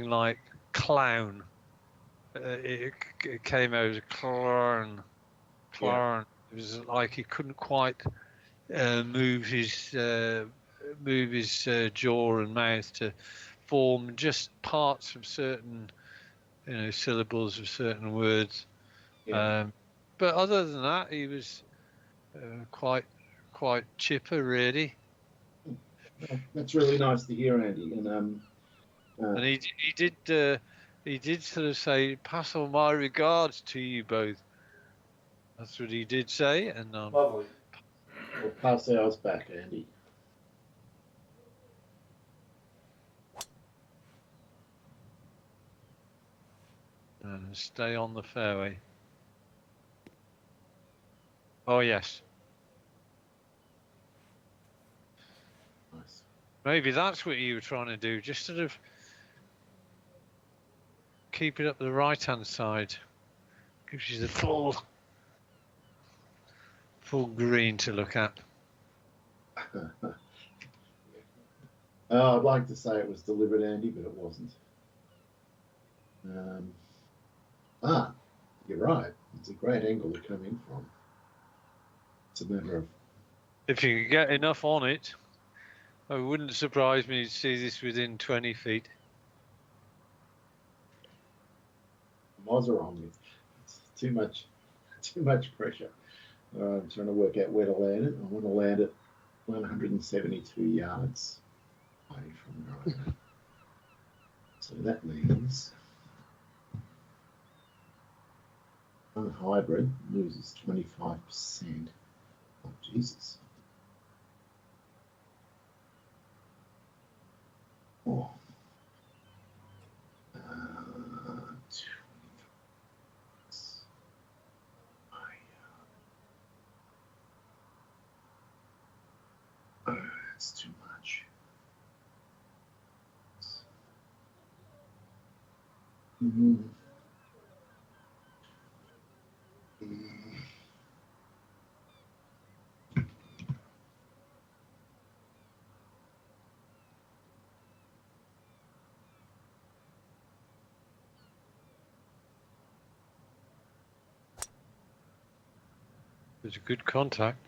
like clown, it came out as clarn. Yeah. It was like he couldn't quite move his jaw and mouth to form just parts of certain syllables of certain words. Yeah. But other than that, he was quite chipper, really. That's really nice to hear, Andy. And he did sort of say, "Pass on my regards to you both." That's what he did say, and Lovely. We'll pass ours back, Andy. Stay on the fairway. Oh yes. Nice. Maybe that's what you were trying to do, just sort of keep it up the right-hand side. Gives you the full green to look at. I'd like to say it was deliberate, Andy, but it wasn't. You're right. It's a great angle to come in from. It's a matter of... If you could get enough on it, it wouldn't surprise me to see this within 20 feet. Mozzer on me. It's too much pressure. I'm trying to work out where to land it. I want to land it 172 yards away from where I am. So that means one hybrid loses 25%. Oh, Jesus. Oh, Mhm. It's a good contact.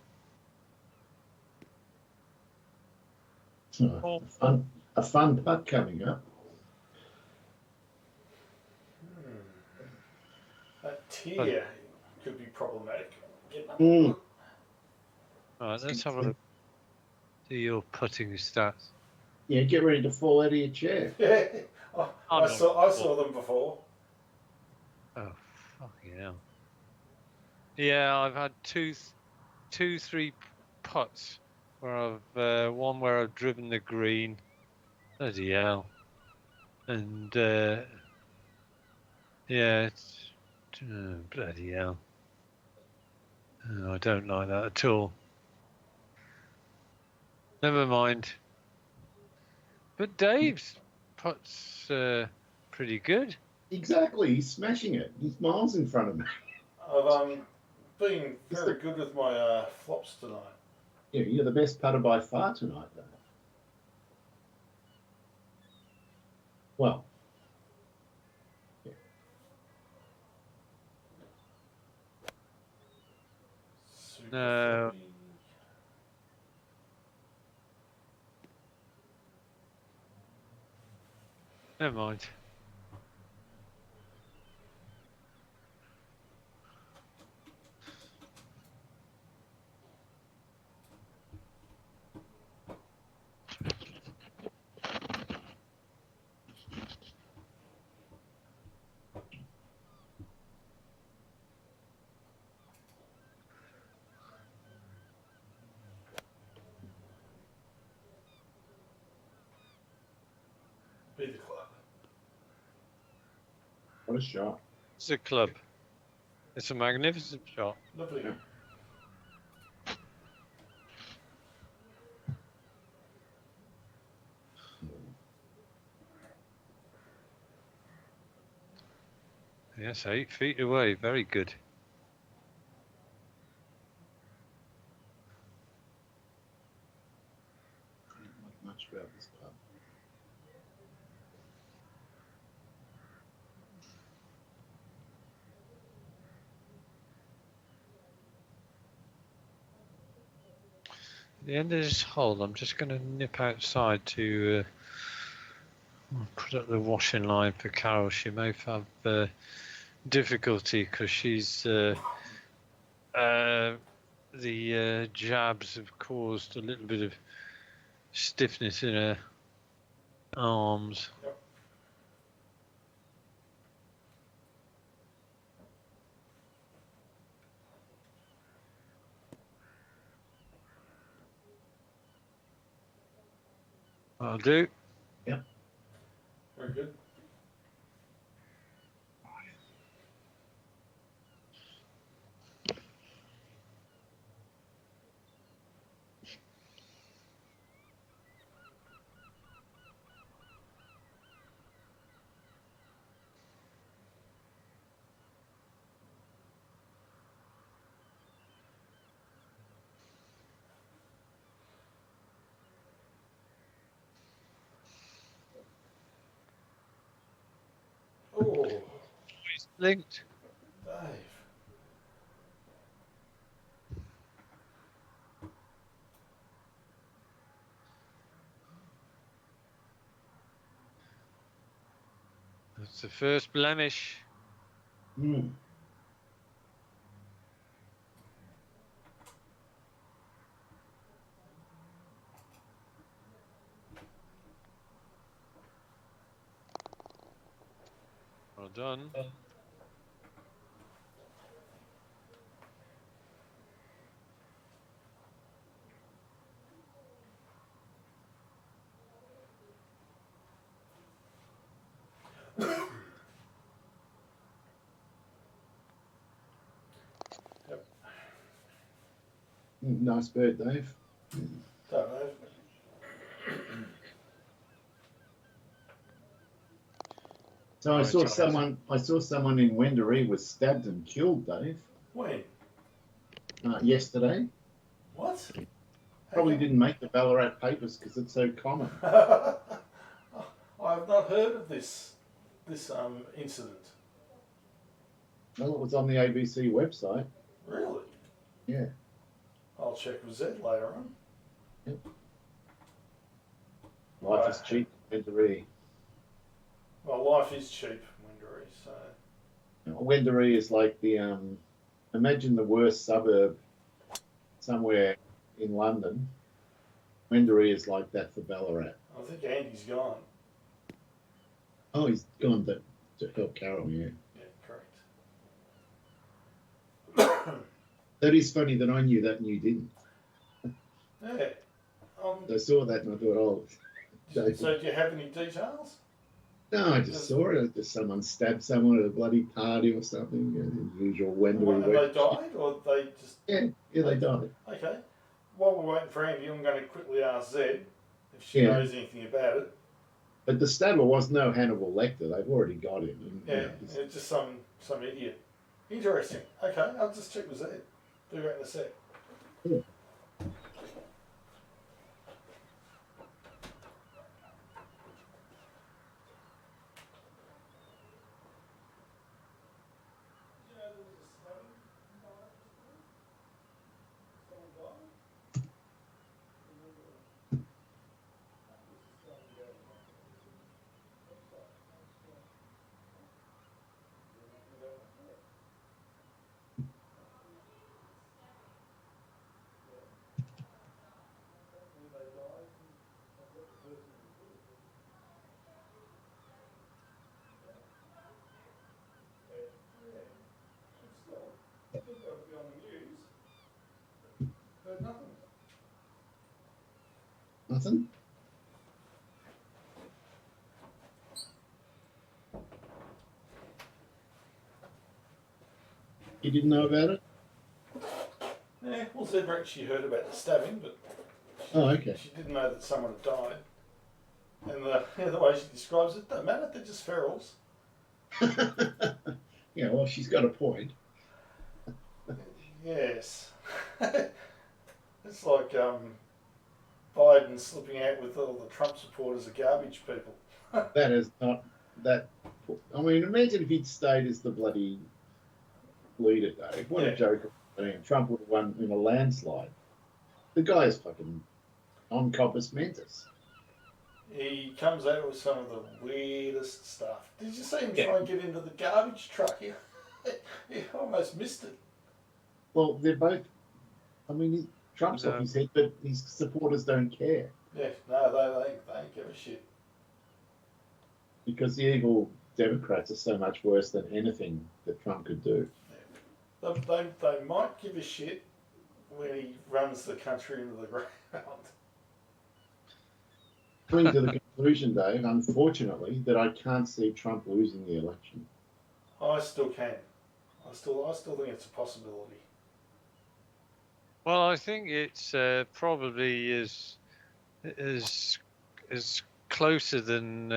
So, Oh. a fun putt coming up. That tier could be problematic. Getting up Mm. All right, let's have a look. See your putting stats. Yeah, get ready to fall out of your chair. Yeah, I I'm not- saw them before. Oh, fucking hell. Yeah, I've had three putts where I've one where I've driven the green. Bloody hell. And yeah, it's bloody hell. Oh, I don't like that at all. Never mind. But Dave's putt's pretty good. Exactly, he's smashing it. He's miles in front of me. I've been very good with my flops tonight. Yeah, you're the best putter by far tonight, though. Well, yeah. Super No. floppy. Never mind. Be the club. What a shot. It's a club. It's a magnificent shot. Lovely. Yeah. Yes, 8 feet away. Very good. I don't like much about this putt. At the end of this hole, I'm just going to nip outside to put up the washing line for Carol. She may have difficulty because she's the jabs have caused a little bit of stiffness in her arms. Yep. I'll do. Very good. Oh, He's linked. Dave. That's the first blemish. Mm. Well done. Nice bird, Dave. Don't know. So I Right, saw right. someone in Wendouree was stabbed and killed, Dave, When? yesterday. What? Probably Okay. didn't make the Ballarat papers because it's so common. I've not heard of this incident. Well, it was on the ABC website. Really? Yeah. I'll check with Zed later on. Yep. Life is cheap, Wendouree. Well, life is cheap, Wendouree, so. Wendouree is like the imagine the worst suburb somewhere in London. Wendouree is like that for Ballarat. I think Andy's gone. Oh, he's gone to help Carol, yeah. Yeah, correct. That is funny that I knew that and you didn't. Yeah. I saw that and I thought, oh. So do you have any details? No, I just saw it. Just someone stabbed someone at a bloody party or something. The usual Wendouree. And they died, or they just... Yeah, they died. Okay. While we're waiting for Andy, I'm going to quickly ask Zed if she knows anything about it. But the stabber was no Hannibal Lecter. They've already got him. And, Yeah, it's just some idiot. Interesting. Okay, I'll just check with Zed. Do that in a sec. Yeah. Heard nothing. Nothing? You didn't know about it? Yeah, well, Zed reckons she heard about the stabbing, but Oh, okay. she didn't know that someone had died. And the way she describes it, don't matter, they're just ferals. Yeah, well, she's got a point. Yes. It's like Biden slipping out with all the Trump supporters are garbage people. That is not that. I mean, imagine if he'd stayed as the bloody leader, Dave. What a joke! I mean, Trump would have won in a landslide. The guy is fucking non compos mentis. He comes out with some of the weirdest stuff. Did you see him try and get into the garbage truck? He almost missed it. Well, they're both. I mean, Trump's off his head, but his supporters don't care. Yeah, no, they don't give a shit. Because the evil Democrats are so much worse than anything that Trump could do. Yeah. They might give a shit when he runs the country into the ground. Coming to the conclusion, Dave, unfortunately, that I can't see Trump losing the election. I still can. I still think it's a possibility. Well, I think it's probably is closer than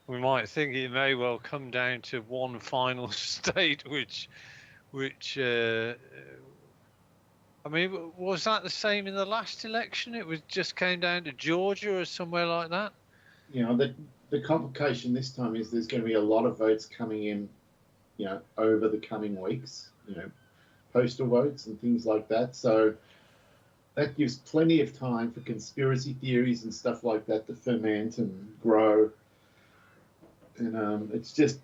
we might think. It may well come down to one final state, which I mean, was that the same in the last election? It was just came down to Georgia or somewhere like that. You know, the complication this time is there's going to be a lot of votes coming in, you know, over the coming weeks. You know, postal votes and things like that. So that gives plenty of time for conspiracy theories and stuff like that to ferment and grow. And it's just,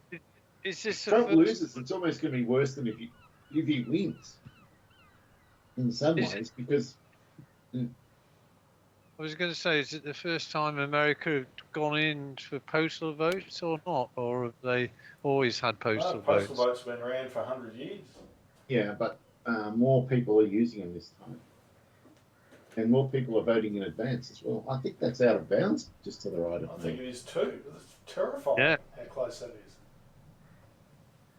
if Trump loses, it's almost going to be worse than if he wins. In some ways, because I was going to say, is it the first time America have gone in for postal votes or not, or have they always had postal votes? Postal votes have been around for 100 years. Yeah, but more people are using them this time. And more people are voting in advance as well. I think that's out of bounds, just to the right of me. I think it is too. It's terrifying how close that is.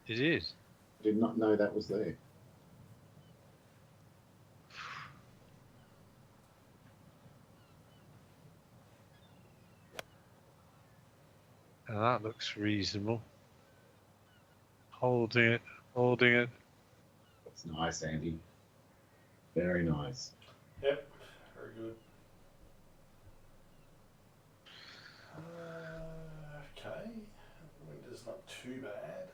It is. I did not know that was there. that looks reasonable. Holding it, holding it. That's nice, Andy. Very nice. Yep, very good. Okay, window's not too bad.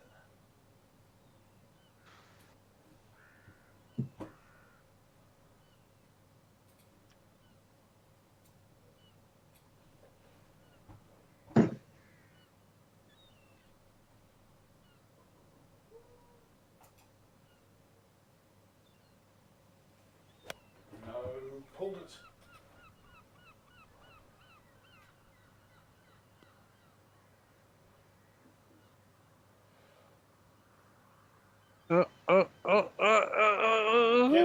No, pulled it. Get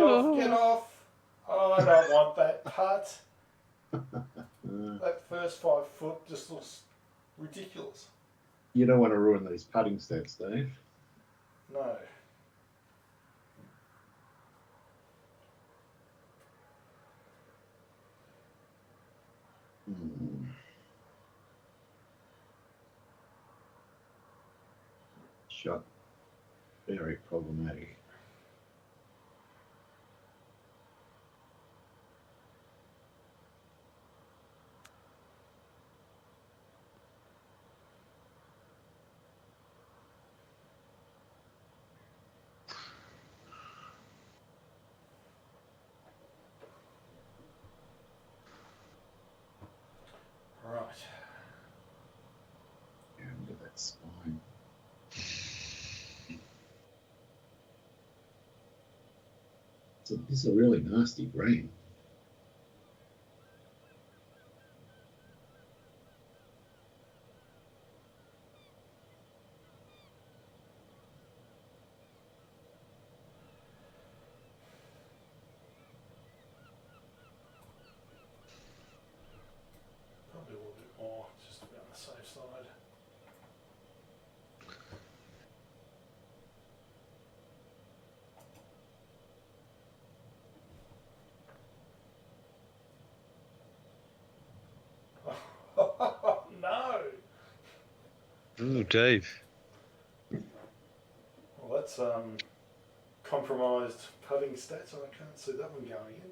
off, get off. Oh, I don't want that putt. That first 5 foot just looks ridiculous. You don't want to ruin these putting stats, Dave. No. Shot. Very problematic. Right. Yeah, look at that spine. So this is a really nasty green. Probably a little bit more, just to be on the safe side. No! Ooh, Dave. Well, that's compromised putting stats. I can't see that one going in.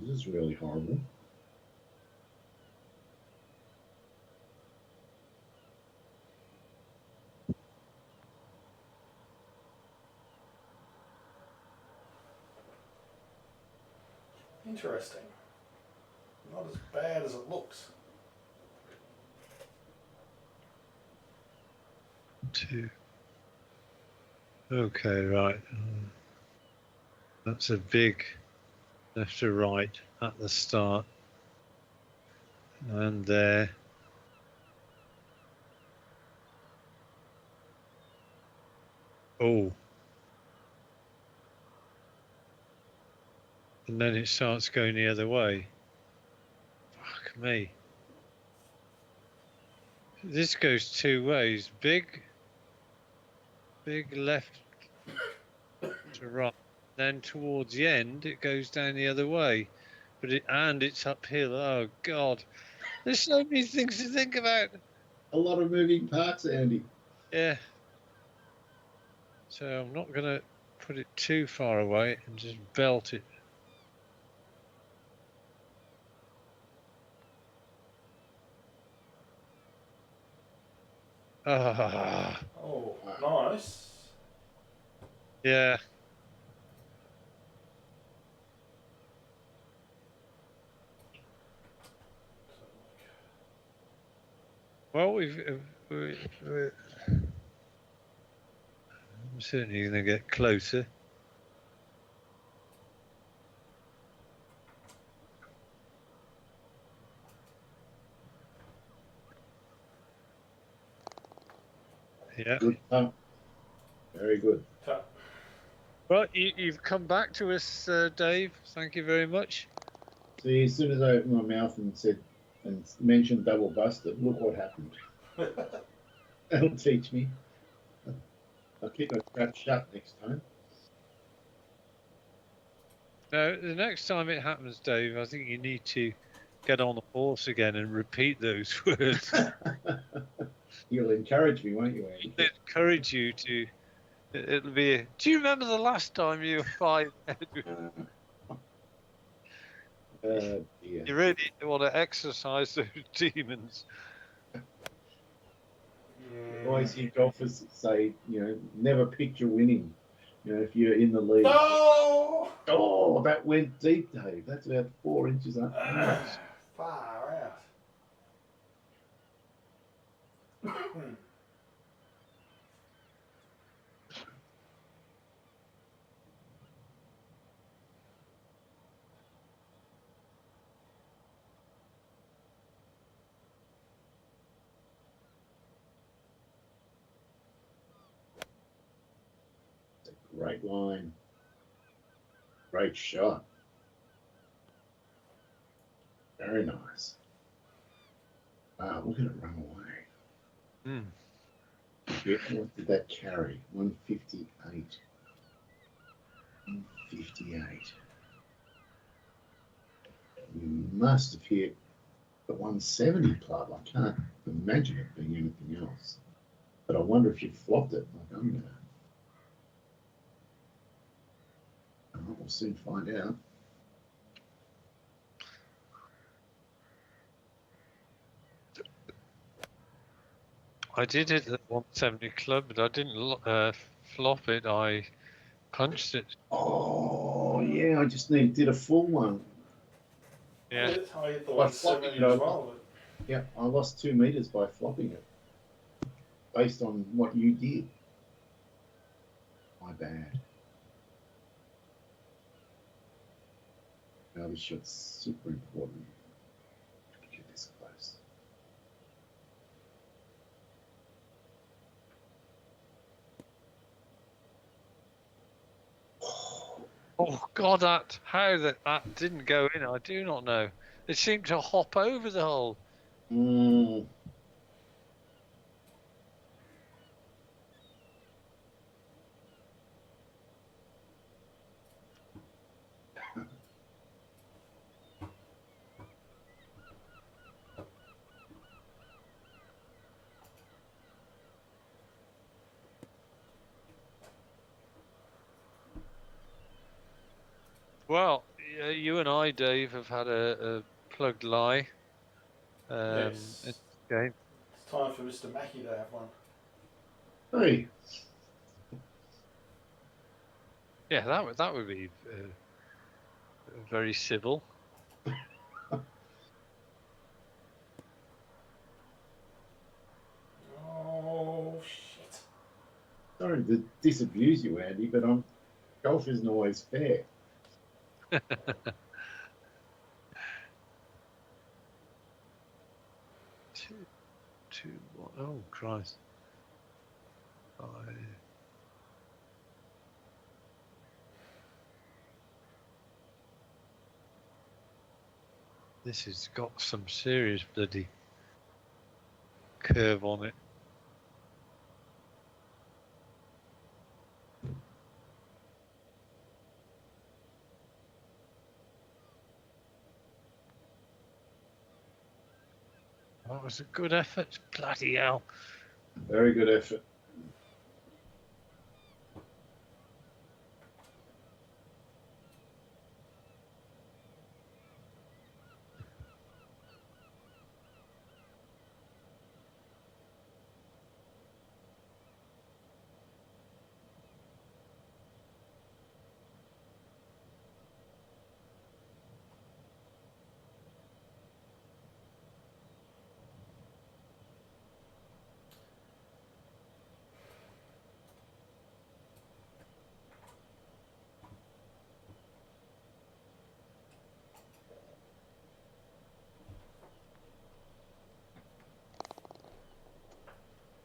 This is really horrible. Interesting. Not as bad as it looks. 2. Okay, right. That's a big left to right at the start. And there. Oh. And then it starts going the other way. Fuck me. This goes 2 ways. Big left to right. Then towards the end, it goes down the other way. But it's uphill. Oh, God. There's so many things to think about. A lot of moving parts, Andy. Yeah. So I'm not going to put it too far away and just belt it. Ah. Oh, nice. Yeah. Well, we're I'm certainly going to get closer. Yeah. Good putt. Very good. Well, you've come back to us, Dave. Thank you very much. See, as soon as I opened my mouth and said and mentioned double busted, look what happened. That'll teach me. I'll keep my trap shut next time. Now, the next time it happens, Dave, I think you need to get on the horse again and repeat those words. You'll encourage me, won't you, Andy? It'll encourage you to. It'll be. Do you remember the last time you were five? Dear. You really want to exercise those demons. I always hear golfers say, never picture winning. If you're in the lead. No! Oh, that went deep, Dave. That's about 4 inches up. Far out. Great line. Great shot. Very nice. Wow, look at it run away. Mm. What did that carry? 158. 158. You must have hit the 170 club. I can't imagine it being anything else. But I wonder if you flopped it like I'm going to. We'll soon find out. I did it at 170 club, but I didn't flop it. I punched it. Oh, yeah, I just did a full one. Yeah. I hit the By 170 flopping, as well. Yeah, I lost 2 meters by flopping it. Based on what you did. My bad. Now this shot's super important. Get this close. Oh God, how that didn't go in, I do not know. It seemed to hop over the hole. Mm. Well, you and I, Dave, have had a plugged lie. Yes. In this game. It's time for Mr. Mackey to have one. Hey. Yeah, that would be very civil. Oh, shit. Sorry to disabuse you, Andy, but golf isn't always fair. Two, one. Oh Christ! This has got some serious bloody curve on it. That was a good effort. Bloody hell. Very good effort.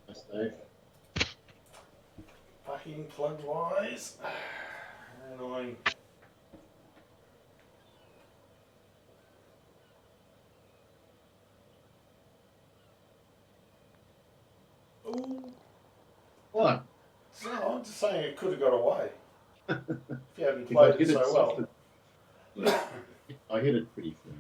Nice, Dave. Fucking plug wise. Annoying. Ooh. What? So I'm just saying it could have got away if you hadn't If I played hit it it so well. softer, yeah, I hit it pretty firm.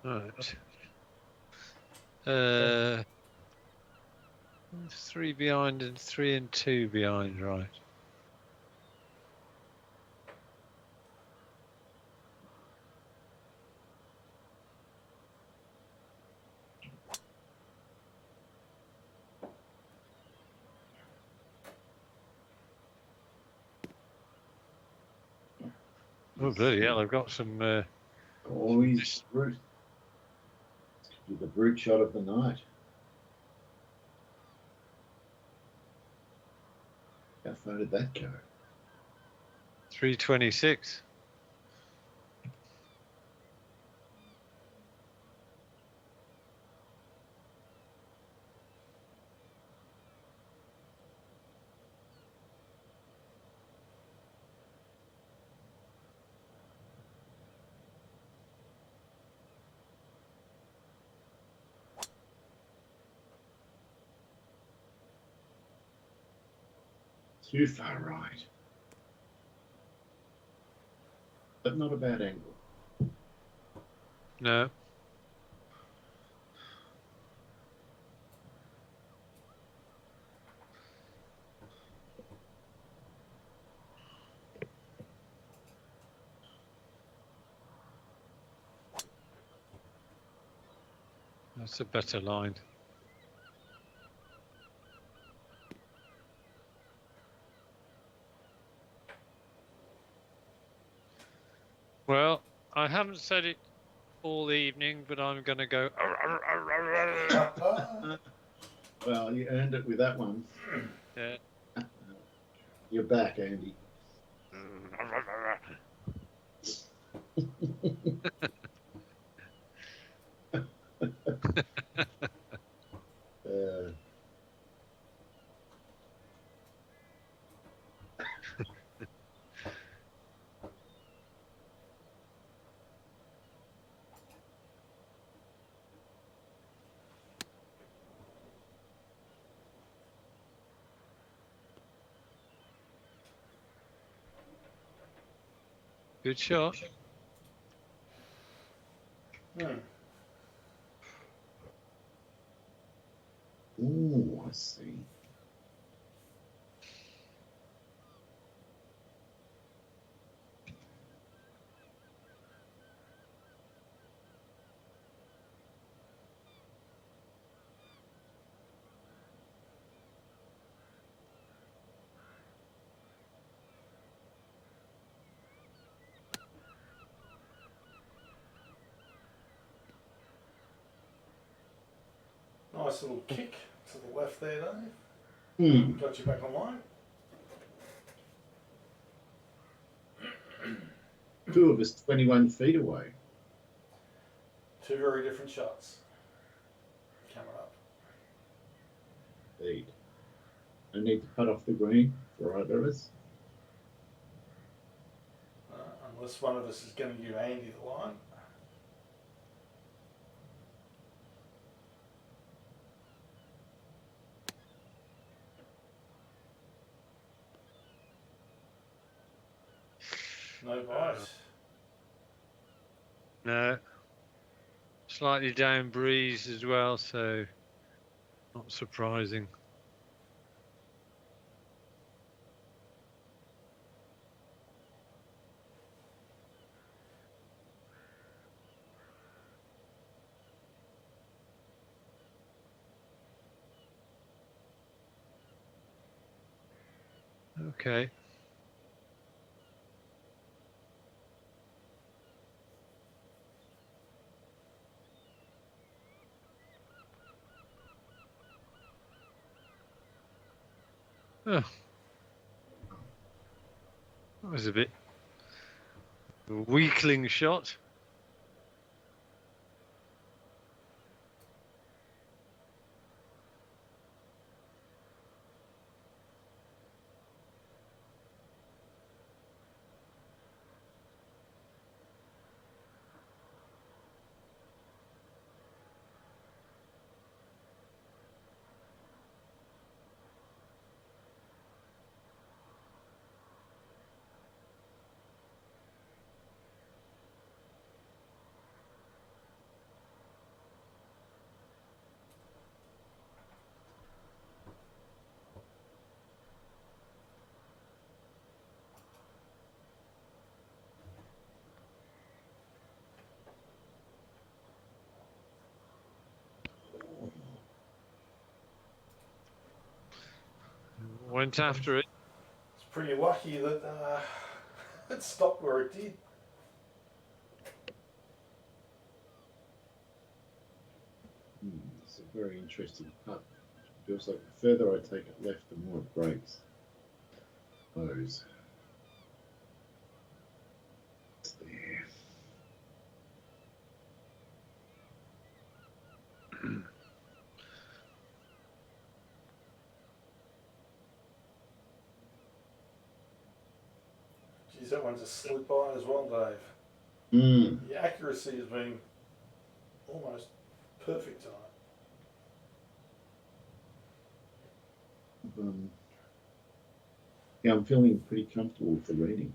Right. 3 behind and 3 and 2 behind, right. Oh, bloody hell, I've got some... Always brute. This could be the brute shot of the night. How far did that go? 326. Too far right. But not a bad angle. No. That's a better line. Well, I haven't said it all evening, but I'm going to go... Well, you earned it with that one. Yeah. You're back, Andy. Uh, Good shot. Ooh, I see. Nice little kick to the left there, Dave. Hmm. Got you back online. Two of us 21 feet away. Two very different shots coming up. Indeed. I need to cut off the green for either of us. Unless one of us is going to give Andy the line. No bite. No. Slightly down breeze as well, so not surprising. Okay. Oh. That was a bit weakling shot. went after it. It's pretty lucky that it stopped where it did. It's a very interesting putt. Feels like the further I take it left, the more it breaks. Those. It's there. Geez, that one just slipped by as well, Dave. The accuracy has been almost perfect tonight. Yeah, I'm feeling pretty comfortable with the reading.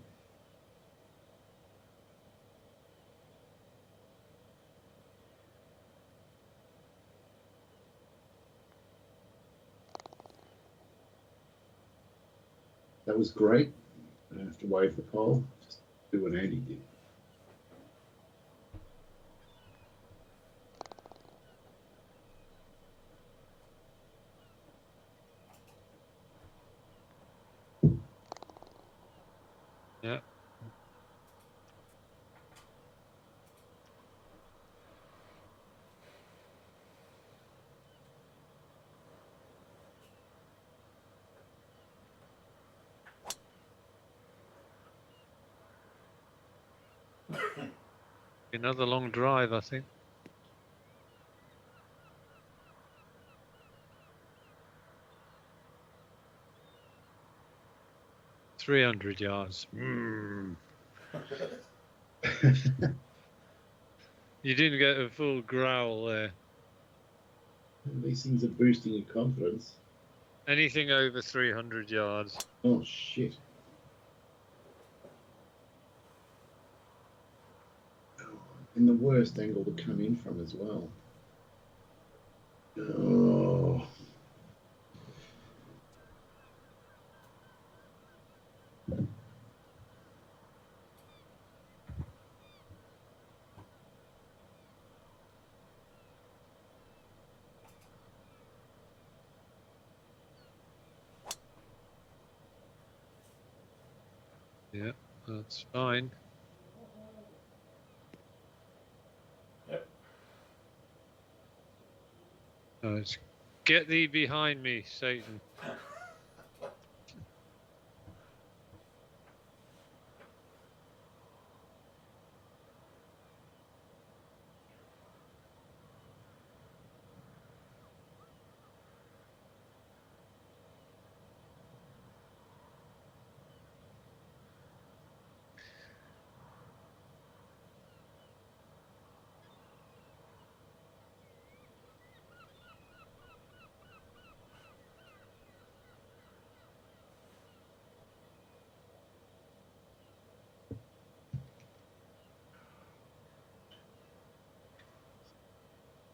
That was great. I don't have to wave the pole. Just do what Andy did. Yeah. Another long drive, I think. $300 yards. You didn't get a full growl there. These things are boosting your confidence. Anything over 300 yards. Oh, shit. And the worst angle to come in from as well. Oh. Yeah, that's fine. Yep. Let's get thee behind me, Satan.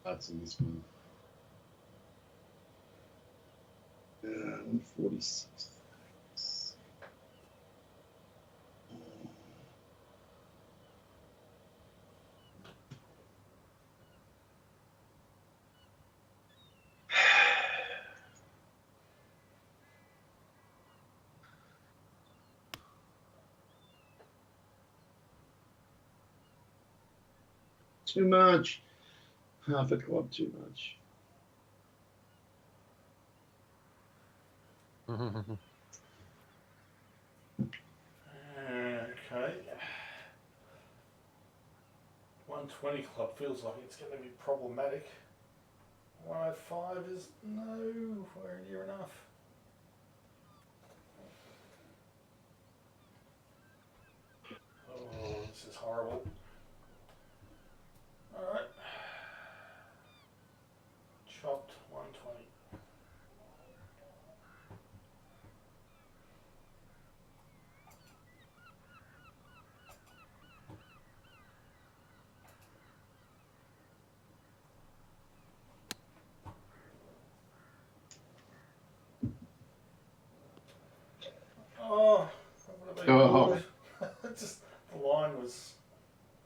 That's in this one. 146. Too much. Half a club too much. Okay. 120 club feels like it's going to be problematic. 105 is nowhere near enough. Oh, this is horrible. Alright. Chopped 120. Oh, that would have been good. Just the line was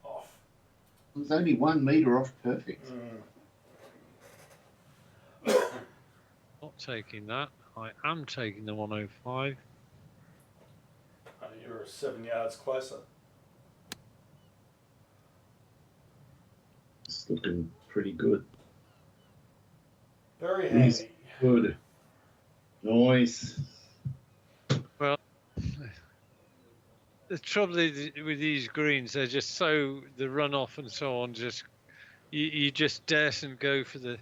off. It was only 1 metre off perfect. Not taking that. I am taking the 105. You're 7 yards closer. It's looking pretty good. Very He's handy. good. Nice. The trouble is with these greens, they're just so, the runoff and so on, just you just daren't go for the.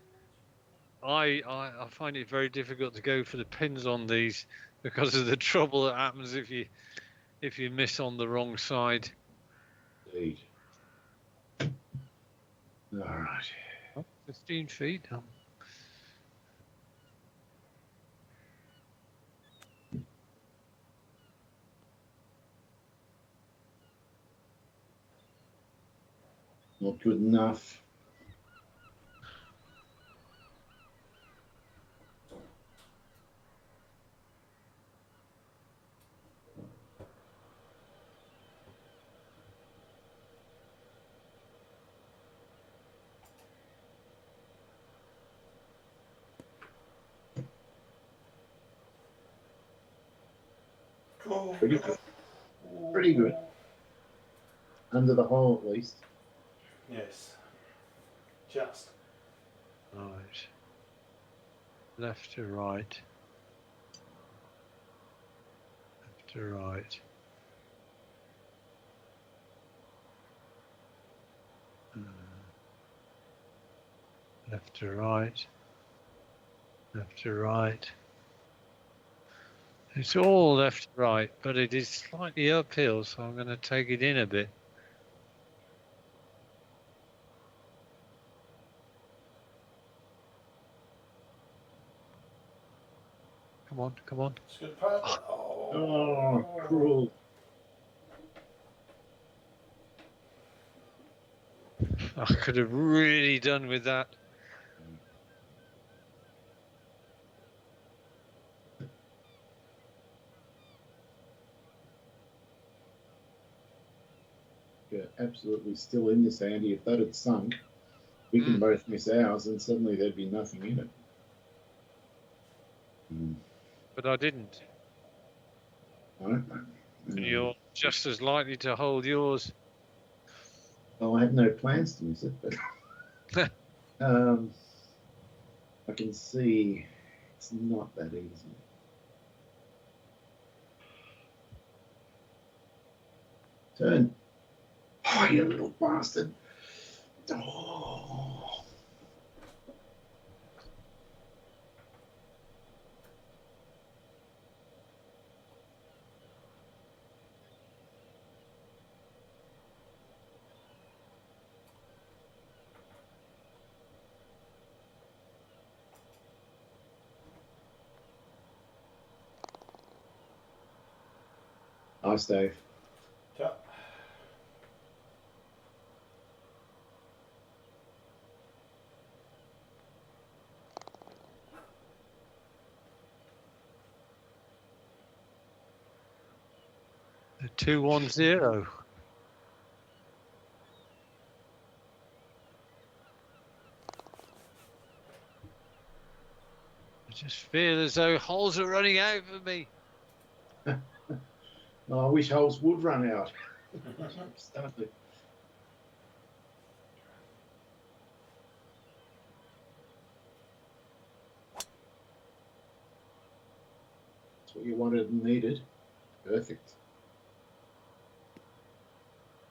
I find it very difficult to go for the pins on these because of the trouble that happens if you miss on the wrong side. Indeed. All right. 15 feet. Not good enough. Cool. Pretty good. Pretty good. Under the hole, at least. Yes. Just. Right. Left to right. Left to right. Left to right. Left to right. It's all left to right, but it is slightly uphill, so I'm going to take it in a bit. Come on, come on. It's a good putt. Oh, cruel. I could have really done with that. You're absolutely still in this, Andy. If that had sunk, we can both miss ours, and suddenly there'd be nothing in it. But I didn't. Right? And you're just as likely to hold yours. Well, I have no plans to miss it, but I can see it's not that easy. Turn. Oh, you little bastard. Oh. Nice, Dave. Yeah. The 210. I just feel as though holes are running out for me. Oh, I wish holes would run out. Start it. That's what you wanted and needed. Perfect.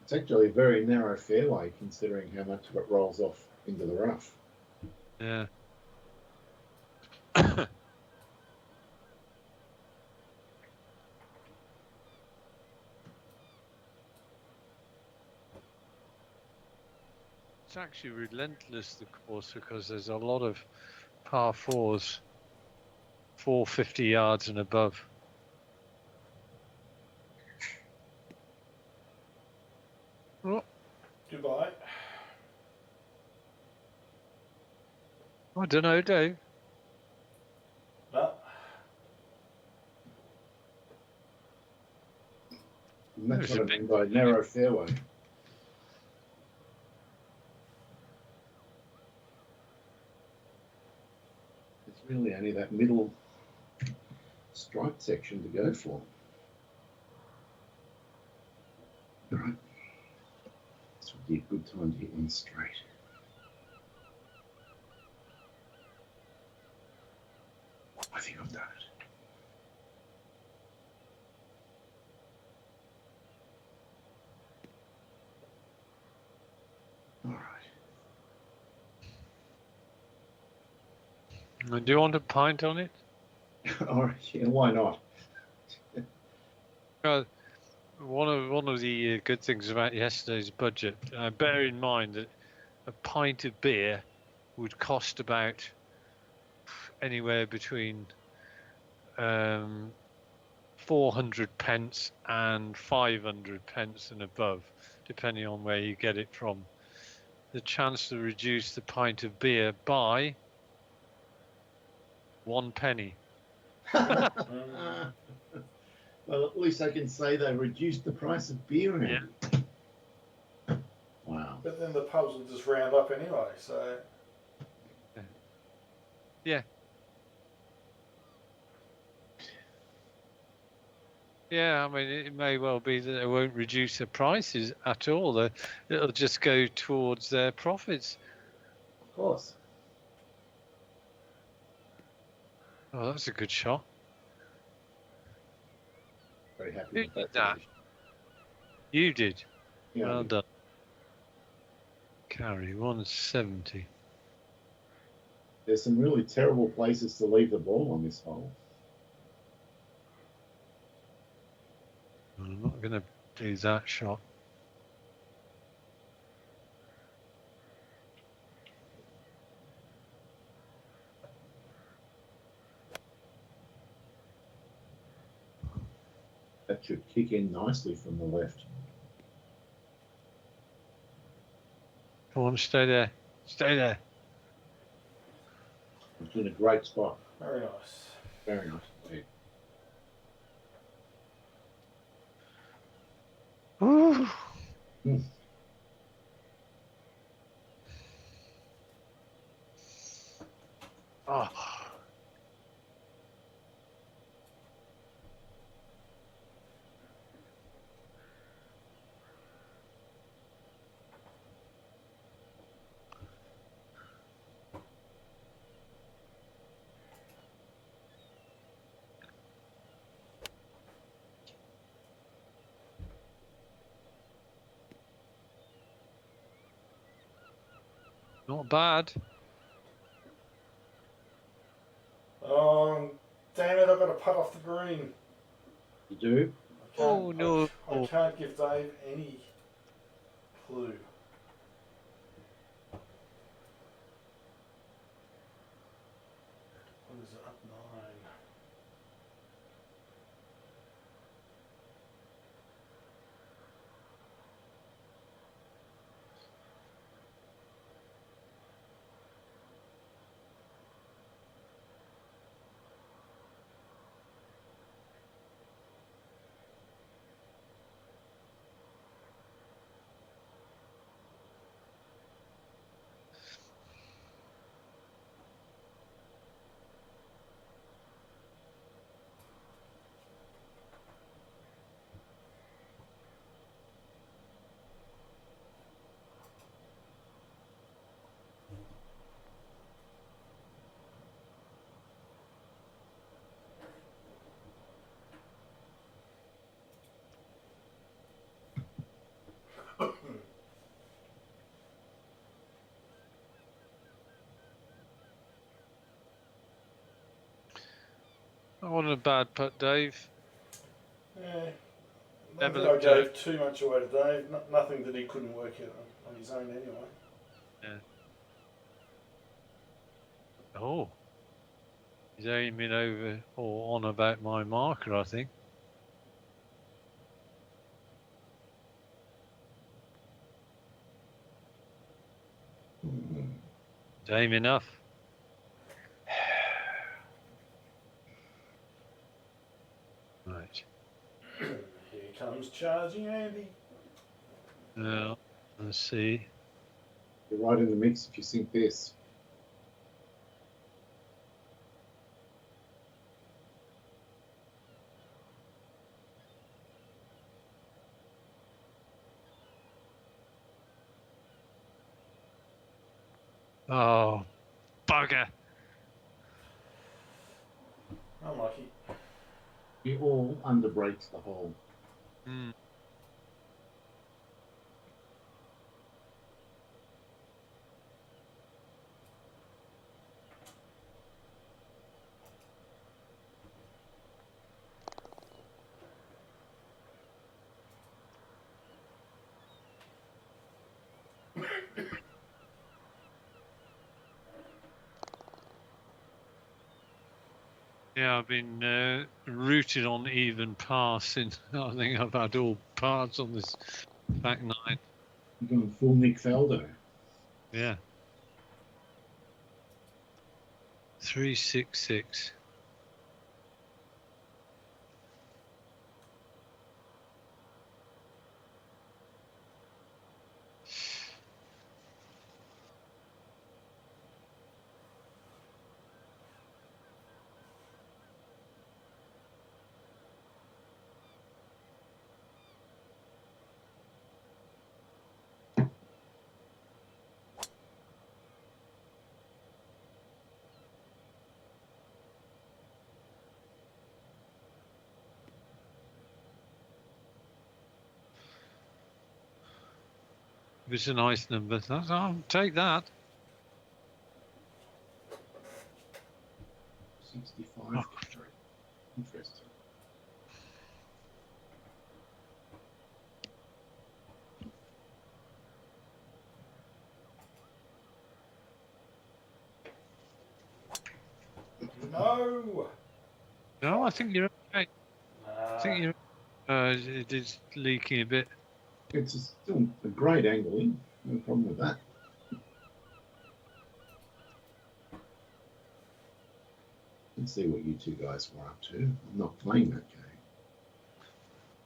It's actually a very narrow fairway considering how much of it rolls off into the rough. Yeah. It's actually relentless, the course, because there's a lot of par fours, 450 yards and above. Oh, Goodbye. I don't know, Dave. No. And that's There's what a I mean by narrow fairway. It's really only that middle striped section to go for. All right. This would be a good time to hit one straight. I think I've done it. All right. Do you want a pint on it? All right. Yeah, why not? One of the good things about yesterday's budget, bear in mind that a pint of beer would cost about anywhere between 400 pence and 500 pence and above, depending on where you get it from. The chance to reduce the pint of beer by 1 penny. Well, at least I can say they reduced the price of beer. Yeah. Wow. But then the pubs will just round up anyway, so. Yeah. Yeah, I mean, it may well be that they won't reduce the prices at all. It'll just go towards their profits. Of course. Oh, that's a good shot. Very happy Who with that. did that? decision. You did. Yeah, Well done. Carry 170. there's some really terrible places to leave the ball on this hole. I'm not going to do that shot. That should kick in nicely from the left. Come on, stay there. Stay there. It's in a great spot. Very nice. Very nice indeed. Ooh. Hmm. Oh. Not bad. Damn it, I've got to putt off the green. You do? I can't, Oh, no. I can't give Dave any clue. What is it, up 9? That wasn't a bad putt, Dave. Yeah. Never I looked gave too much away to Dave. Nothing that he couldn't work out on his own anyway. Oh. He's aiming over or on about my marker, I think. Aim enough. Right. Here comes charging Andy. Now, let's see. You're right in the mix if you sink this. Oh, bugger. Unlucky. It all underbrakes the hole. Hmm. Yeah, I've been rooted on even par since I think I've had all parts on this back nine. You're going full Nick Faldo. Yeah. 366. It's a nice number. I'll take that. 65. Interesting. No. No, I think you're okay. I think Nah. you're. It is leaking a bit. It's still a great angle in. No problem with that. Let's see what you two guys were up to. I'm not playing that game.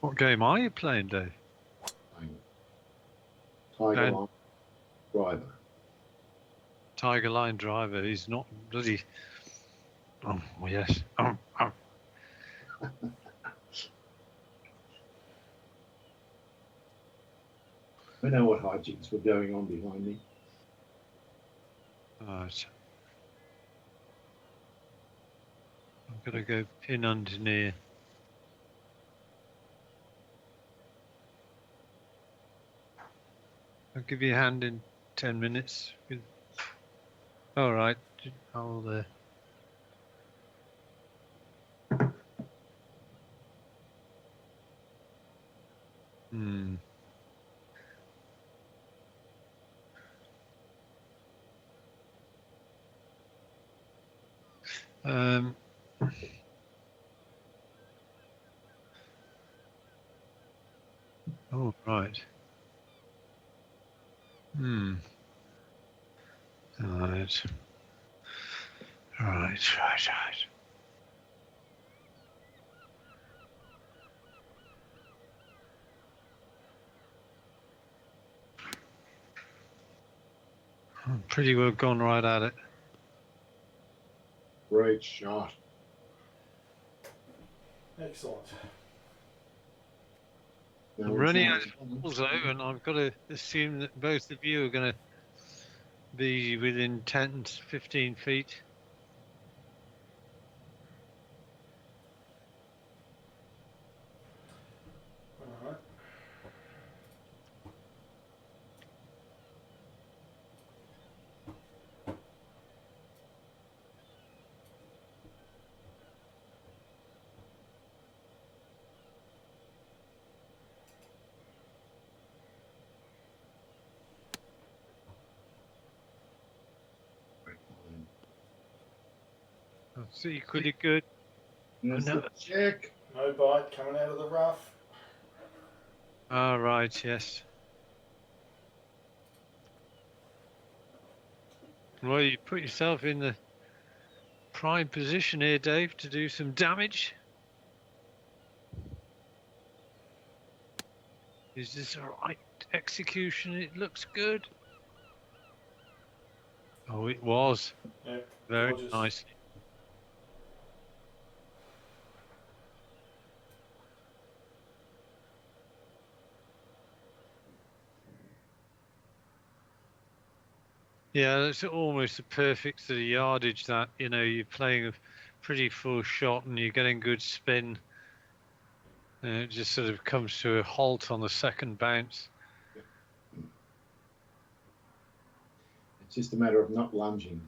What game are you playing, Dave? Tiger And- Line Driver. Tiger Line Driver. He's not bloody. Oh, well, yes. Oh. I know what hijinks were going on behind me. Right. I'm gonna go pin underneath. I'll give you a hand in 10 minutes. All right. I'll. Hmm. Um. Oh, right. Hmm. Right. Right. I'm pretty well gone right at it. Great shot. Excellent. Now I'm it's running on. out of balls though, and I've got to assume that both of you are going to be within 10 to 15 feet. All right. That's equally good. There's No. the check. No bite coming out of the rough. All right, yes. Well, you put yourself in the prime position here, Dave, to do some damage. Is this a right execution? It looks good. Oh, it was. Yeah. Very Gorgeous. nice. Yeah, that's almost a perfect sort of yardage. That you're playing a pretty full shot and you're getting good spin. And it just sort of comes to a halt on the second bounce. It's just a matter of not lunging.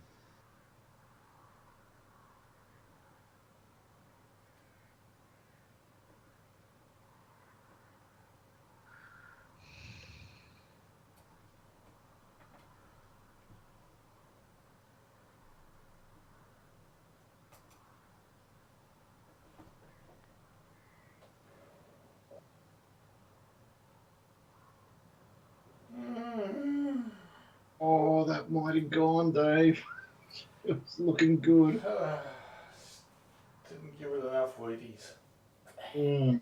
Oh, that might have gone, Dave. It was looking good. Didn't give it enough Wheaties. Mm.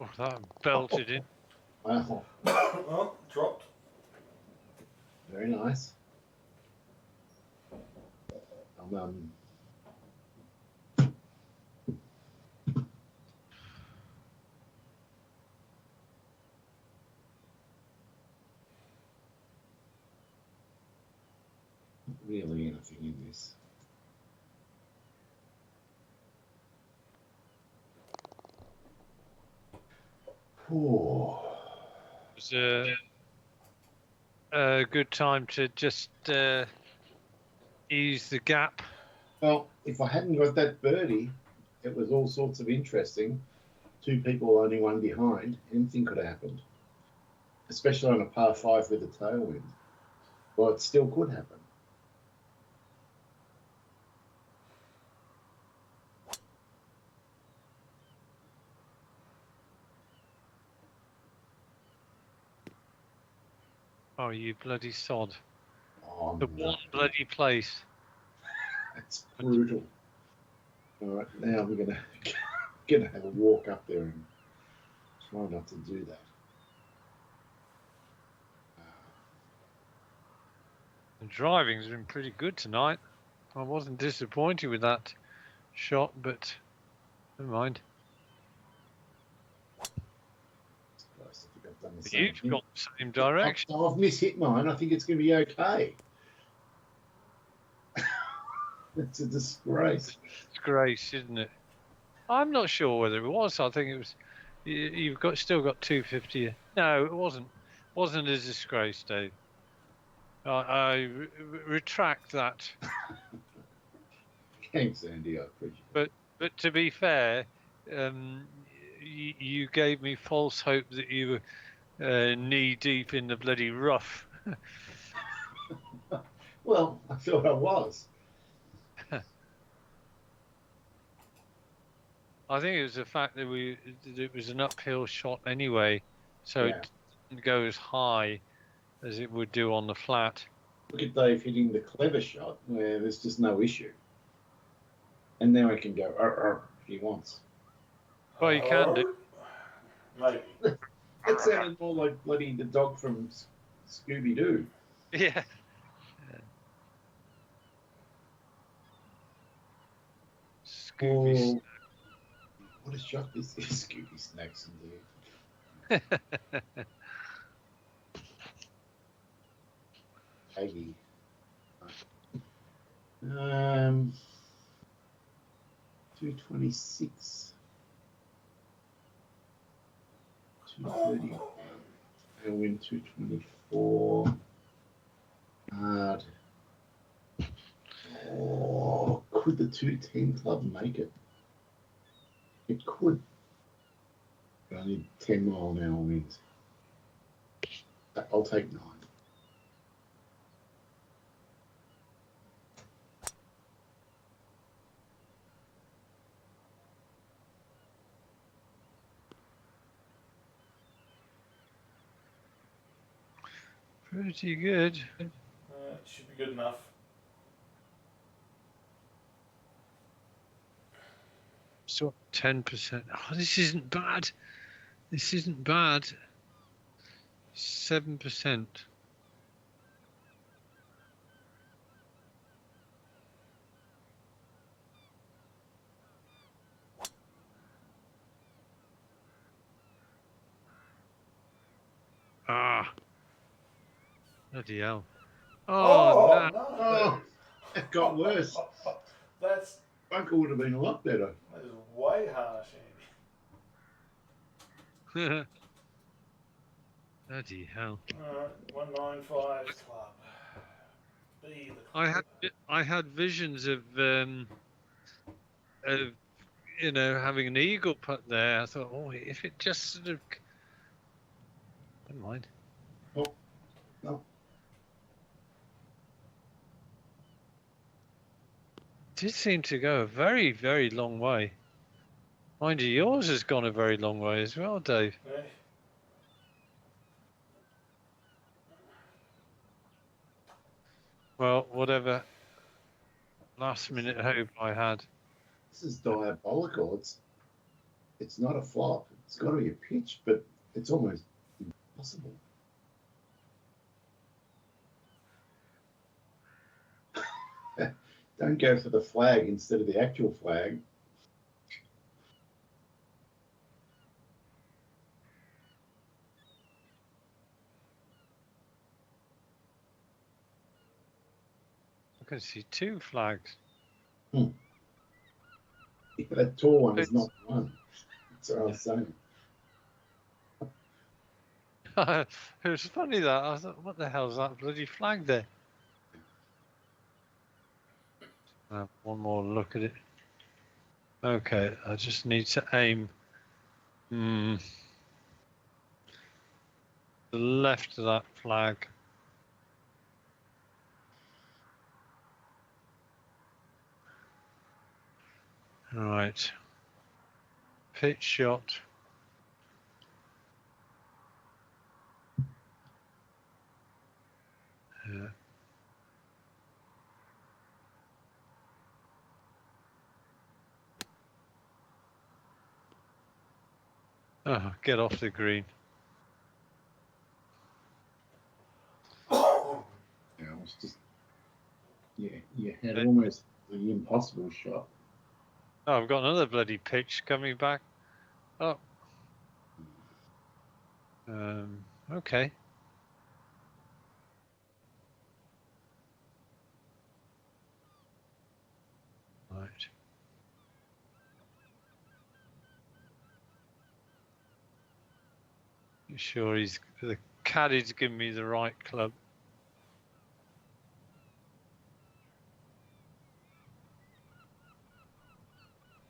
Oh, that belted in. Wow, Well, dropped. very nice. Not really anything in this. Oh. It was a good time to just ease the gap. Well, if I hadn't got that birdie, it was all sorts of interesting. Two people, only one behind. Anything could have happened, especially on a par 5 with a tailwind. Well, it still could happen. Oh, you bloody sod. Oh, The no. one bloody place. That's brutal. All right, now we're gonna have a walk up there and try not to do that. The driving's been pretty good tonight. I wasn't disappointed with that shot, but never mind. Christ, I think I've done the same You've thing. gone the same direction. I've mishit mine. I think it's going to be okay. It's a disgrace. Disgrace, isn't it? I'm not sure whether it was. I think it was. You've still got 250. No, it wasn't. Wasn't a disgrace, Dave. I retract that. Thanks, Andy. I appreciate it. But to be fair, you gave me false hope that you were knee deep in the bloody rough. Well, I thought I was. I think it was the fact that it was an uphill shot anyway, so Yeah. it didn't go as high as it would do on the flat. Look at Dave hitting the clever shot where there's just no issue. And now he can go if he wants. Well, you can do. Maybe. That sounded more like bloody the dog from Scooby Doo. Yeah. Scooby. Oh, what a shot this is, Scooby Snacks indeed. Aggie. 226. 230. I win 224. Hard. Oh, could the 210 club make it? It could. But I need 10-mile-an-hour winds. I'll take 9. Pretty good. It should be good enough. So 10%. Oh, this isn't bad. This isn't bad. 7%. Ah, bloody hell. Oh, no. no! Oh, that got worse. That's Bunker would have been a lot better. that is way harsh, Andy. Bloody hell. 195 club. Be the club. I had visions of you know, having an eagle put there. I thought, oh, if it just sort of, never mind. Oh, no. Did seem to go a very, very long way. Mind you, yours has gone a very long way as well, Dave. Eh? Well, whatever last minute hope I had. This is diabolical. It's not a flop. It's got to be a pitch, but it's almost impossible. Don't go for the flag instead of the actual flag. I can see 2 flags. Yeah, that tall one is not the one. That's what I was saying. It was funny that I thought, what the hell's that bloody flag there? One more look at it. Okay, I just need to aim the left of that flag. All right. Pitch shot. Yeah. Oh, get off the green. Yeah, it was just, yeah, you had almost the impossible shot. Oh, I've got another bloody pitch coming back. Oh. Okay. Right. You sure the caddy's giving me the right club?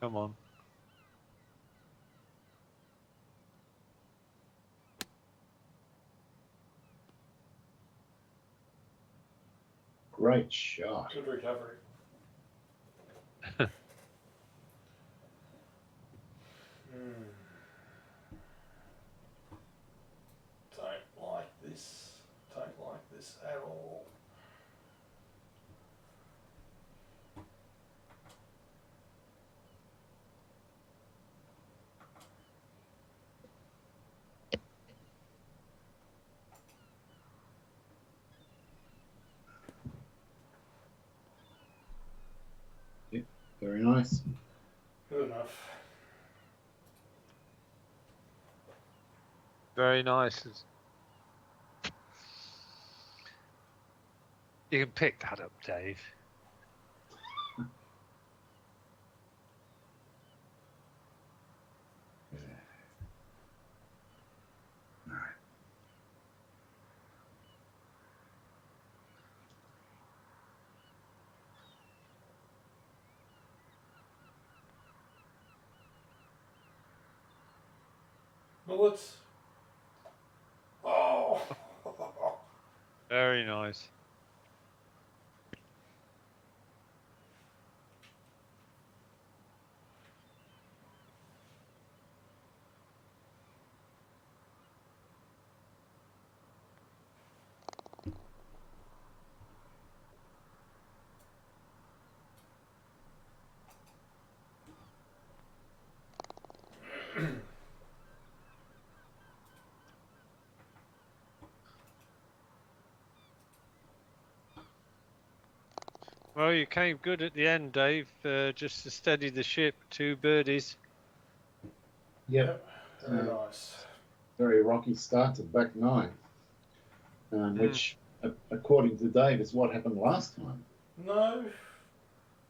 Come on. Great shot. Good recovery. Don't like this. Don't like this at all. Very nice. Good enough. Very nice. You can pick that up, Dave. Bullets. Oh. Very nice. Well, you came good at the end, Dave. Just to steady the ship. 2 birdies. Yep. Very nice. Very rocky start to the back nine, which, according to Dave, is what happened last time. No.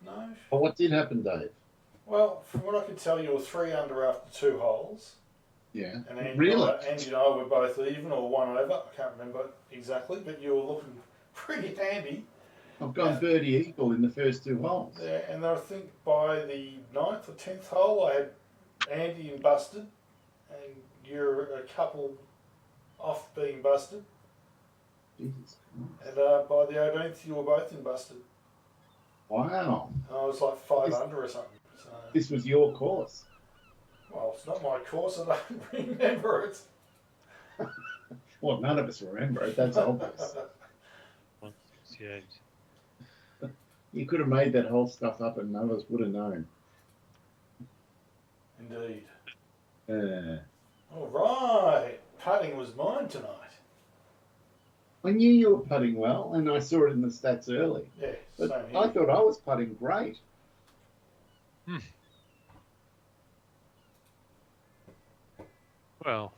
Well, what did happen, Dave? Well, from what I can tell, you were 3 under after 2 holes. Yeah. And Andy Really? and I were both even or 1 over. I can't remember exactly, but you were looking pretty handy. I've gone birdie eagle in the first 2 holes. Yeah, and I think by the 9th or 10th hole, I had Andy in busted, and you're a couple off being busted. Jesus Christ. And by the 18th, you were both in busted. Wow. And I was like 5 under or something. So, This was your course. well, it's not my course. I don't remember it. Well, none of us remember it. That's obvious. 168. You could have made that whole stuff up and none of us would have known. Indeed. Uh, All right. Putting was mine tonight. I knew you were putting well, and I saw it in the stats early. Yeah, But same here. I thought I was putting great. Well,